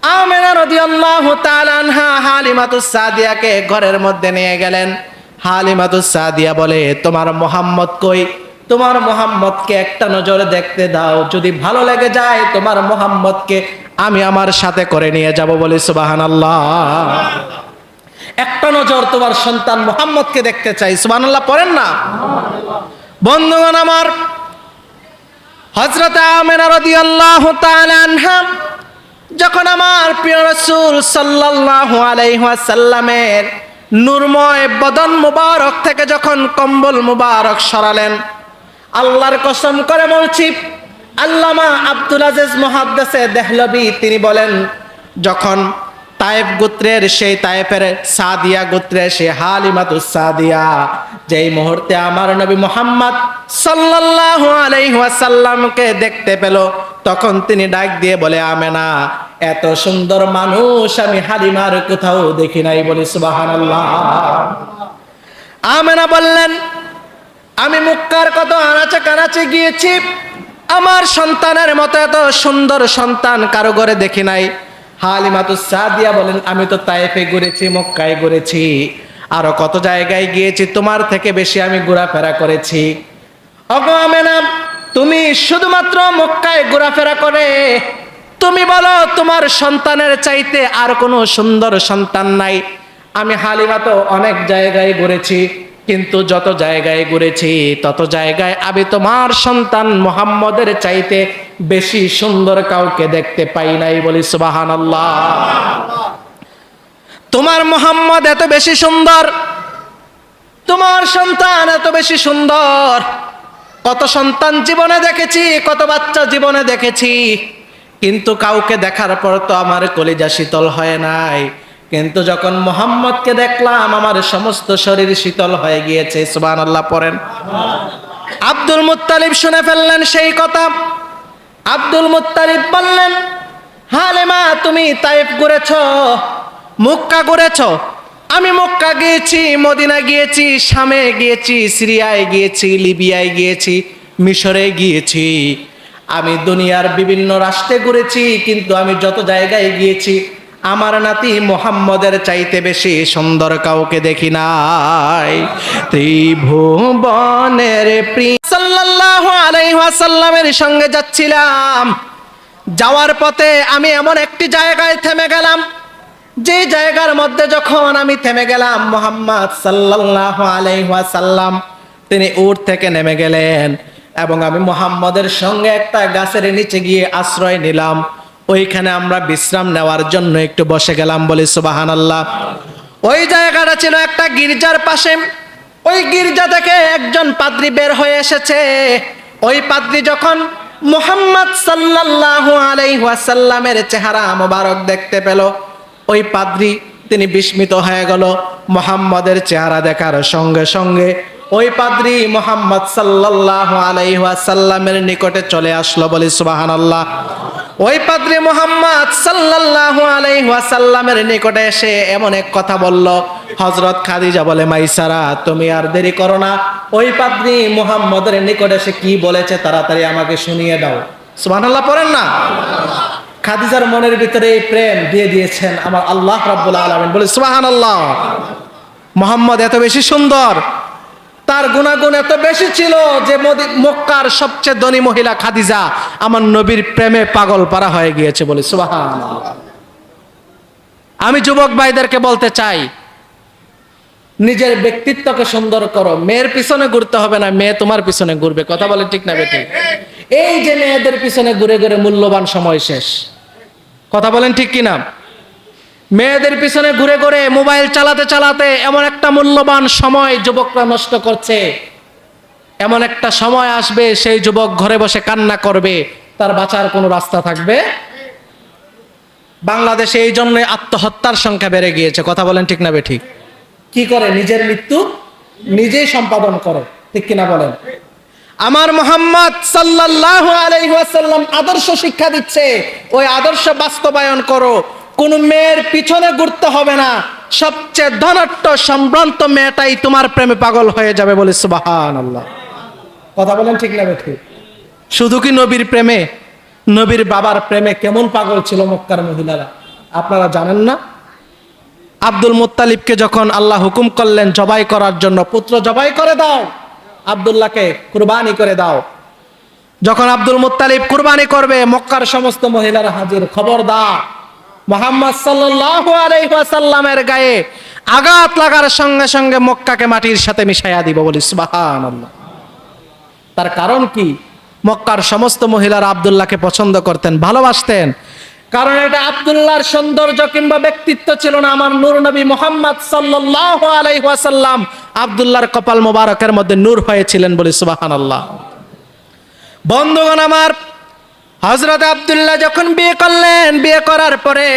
A: আমেনা রাদিয়াল্লাহু তাআলা আনহা হালিমাতুস সাদিয়াকে ঘরের মধ্যে নিয়ে গেলেন। হালিমাতুস সাদিয়া বলে, তোমার মুহাম্মদ কই? তোমার মুহাম্মদকে একটা নজরে দেখতে দাও, যদি ভালো লেগে যায় তোমার মুহাম্মদকে আমি আমার সাথে করে নিয়ে যাব, বলি সুবহানাল্লাহ। একটা নজর তোমার সন্তান মুহাম্মদকে দেখতে চাই, সুবহানাল্লাহ পড়েন না। বন্ধুগণ আমার, হযরত আমেনা রাদিয়াল্লাহু তাআলা আনহা যখন আমার প্রিয় রাসূল সাল্লাল্লাহু আলাইহি ওয়াসাল্লামের নূরময় বদন মুবারক থেকে যখন কম্বল মুবারক সরালেন, আল্লাহর কসম করে বলছি, আল্লামা আব্দুল আজিজ মুহাদ্দিসে দেহলভী তিনি বলেন, যখন তায়েফ গোত্রের সেই তায়েফের সাদিয়া গোত্রের সেই হালিমাতুস সাদিয়া যেই মুহূর্তে আমার নবী মুহাম্মদ সাল্লাল্লাহু আলাইহি ওয়াসাল্লামকে দেখতে পেল, তখন তিনি ডাক দিয়ে বলে, আমেনা, এত সুন্দর মানুষ আমি হালিমার কোথাও দেখি নাই, বলি সুবহানাল্লাহ। আমেনা বললেন, আমি মক্কার কত আনাচে কানাচে গিয়েছি, আমার সন্তানের মতো এত সুন্দর সন্তান কারো ঘরে দেখি নাই। হালিমাতুস সাদিয়া বলেন, আমি তো তায়েফে ঘুরেছি, মক্কায় ঘুরেছি, আরো কত জায়গায় গিয়েছি, তোমার থেকে বেশি আমি ঘোরাফেরা করেছি। ওগো আমেনা, তুমি শুধুমাত্র মক্কায় ঘোরাফেরা করে তুমি বলো তোমার সন্তানের চাইতে আর কোনো সুন্দর সন্তান নাই। আমি হালিমা তো অনেক জায়গায় ঘুরেছি, কিন্তু যত জায়গায় ঘুরেছি তত জায়গায় আমি তোমার সন্তান মুহাম্মদের চাইতে বেশি সুন্দর কাউকে দেখতে পাই নাই, বলি সুবহানাল্লাহ। তোমার মুহাম্মদ এত বেশি সুন্দর, তোমার সন্তান এত বেশি সুন্দর, কত সন্তান জীবনে দেখেছি, কত বাচ্চা জীবনে দেখেছি, কিন্তু কাউকে দেখার পর তো আমার কলিজা শীতল হয় নাই, কিন্তু যখন মুহাম্মদকে দেখলাম আমার সমস্ত শরীর শীতল হয়ে গিয়েছে, সুবহানাল্লাহ পড়েন। আব্দুল মুত্তালিব শুনে ফেললেন সেই কথা। আব্দুল মুত্তালিব বললেন, হালিমা, তুমি তায়েফ ঘুরেছো, মক্কা ঘুরেছো, আমি মক্কা গিয়েছি, মদিনা গিয়েছি, শামে গিয়েছি, সিরিয়ায় গিয়েছি, লিবিয়ায় গিয়েছি, মিশরে গিয়েছি, আমি দুনিয়ার বিভিন্ন রাষ্ট্রে ঘুরেছি, কিন্তু আমি যত জায়গায় গিয়েছি আমার নাতি মুহাম্মদের চাইতে বেশি সুন্দর কাউকে দেখি নাই। ত্রিভুবনের প্রিয় সাল্লাল্লাহু আলাইহি ওয়াসাল্লামের সঙ্গে যাচ্ছিলাম, যাওয়ার পথে আমি এমন একটি জায়গায় থেমে গেলাম, যে জায়গার মধ্যে যখন আমি থেমে গেলাম, মুহাম্মদ সাল্লাল্লাহু আলাইহি ওয়াসাল্লাম তিনি উট থেকে নেমে গেলেন, এবং আমি মুহাম্মদের সঙ্গে একটা গাছের নিচে গিয়ে আশ্রয় নিলাম। ওইখানে আমরা বিশ্রাম নেওয়ার জন্য একটু বসে গেলাম, বলি সুবহানাল্লাহ। ওই জায়গাটা ছিল একটা গির্জার পাশে। ওই গির্জা থেকে একজন পাদ্রী বের হয়ে এসেছে। ওই পাদ্রী যখন মুহাম্মদ সাল্লাল্লাহু আলাইহি ওয়াসাল্লামের চেহারা মোবারক দেখতে পেল, ওই পাদ্রী তিনি বিস্মিত হয়ে গেল। মুহাম্মদের চেহারা দেখার সঙ্গে সঙ্গে ওই পাদ্রী মুহাম্মদ সাল্লাল্লাহু আলাইহি ওয়াসাল্লামের নিকটে চলে আসলো, বলি সুবহানাল্লাহ। ওই পাদ্রী মুহাম্মদ সাল্লাল্লাহু আলাইহি ওয়াসাল্লামের নিকটে এসে এমন এক কথা বলল, হযরত খাদিজা বলে, মাইসারা, তুমি আর দেরি করো না, ওই পাদ্রী মুহাম্মদের নিকটে এসে কি বলেছে তাড়াতাড়ি আমাকে শুনিয়ে দাও। সুবহানাল্লাহ পড়েন না। খাদিজার মনের ভিতরে এই প্রেম দিয়ে দিয়েছেন আমার আল্লাহ রাব্বুল আলামিন, বলে সুবহানাল্লাহ। মুহাম্মদ এত বেশি সুন্দর, তার গুণাগুণ এত বেশি ছিল যে মক্কার সবচেয়ে ধনী মহিলা খাদিজা আমার নবীর প্রেমে পাগল পারা হয়ে গিয়েছে, বলে সুবহানাল্লাহ। আমি যুবক ভাইদেরকে বলতে চাই, নিজের ব্যক্তিত্বকে সুন্দর করো, মেয়ের পিছনে ঘুরতে হবে না, মেয়ে তোমার পিছনে ঘুরবে। কথা বলে ঠিক না বেঠিক? এই যে মেয়েদের পিছনে ঘুরে ঘুরে মূল্যবান সময় শেষ। কথা বলেন ঠিক কিনা? মেয়েদের পিছনে ঘুরে ঘুরে মোবাইল চালাতে চালাতে এমন একটা মূল্যবান সময় যুবকরা নষ্ট করছে। এমন একটা সময় আসবে সেই যুবক ঘরে বসে কান্না করবে, তার বাঁচার কোনো রাস্তা থাকবে। বাংলাদেশে এই জন্য আত্মহত্যার সংখ্যা বেড়ে গিয়েছে। কথা বলেন ঠিক না বেঠিক? কি করে? নিজের মৃত্যু নিজেই সম্পাদন করে, ঠিক কিনা বলেন? আমার মুহাম্মদ সাল্লাল্লাহু আলাইহি ওয়াসাল্লাম আদর্শ শিক্ষা দিচ্ছে, ওই আদর্শ বাস্তবায়ন করো। কোন মেয়ের পিছনে ঘুরতে হবে না, সবচেয়ে ধনাঢ্য সম্ভ্রান্ত মেয়েটাই তোমার প্রেমে পাগল হয়ে যাবে, বলে সুবহানাল্লাহ। কথা বলেন ঠিক না বেঠিক? শুধু কি নবীর প্রেমে, নবীর বাবার প্রেমে কেমন পাগল ছিল মক্কার মহিলারা আপনারা জানেন না? আব্দুল মুত্তালিবকে যখন আল্লাহ হুকুম করলেন জবাই করার জন্য, পুত্র জবাই করে দাও, আব্দুল্লাহকে কুরবানি করে দাও। যখন আব্দুল মুত্তালিব কুরবানি করবে, মক্কার সমস্ত মহিলারা হাজির। খবরদার, মুহাম্মদ সাল্লাল্লাহু আলাইহি ওয়াসাল্লামের গায়ে আঘাত লাগার সঙ্গে সঙ্গে মক্কাকে মাটির সাথে মিশাইয়া দিব, বলি সুবহানাল্লাহ। তার কারণ কি? মক্কার সমস্ত মহিলারা আব্দুল্লাহকে পছন্দ করতেন, ভালোবাসতেন। কারণ এটা আব্দুল্লাহর সৌন্দর্য কিংবা ব্যক্তিত্ব ছিল না, আমার নূর নবী মুহাম্মদ সাল্লাল্লাহু আলাইহি ওয়াসাল্লাম আব্দুল্লাহর কপাল মোবারকের মধ্যে নূর হয়েছিলেন, বলি সুবহানাল্লাহ। বন্ধুগণ আমার, হযরত আব্দুল্লাহ যখন বিয়ে করলেন, বিয়ে করার পরে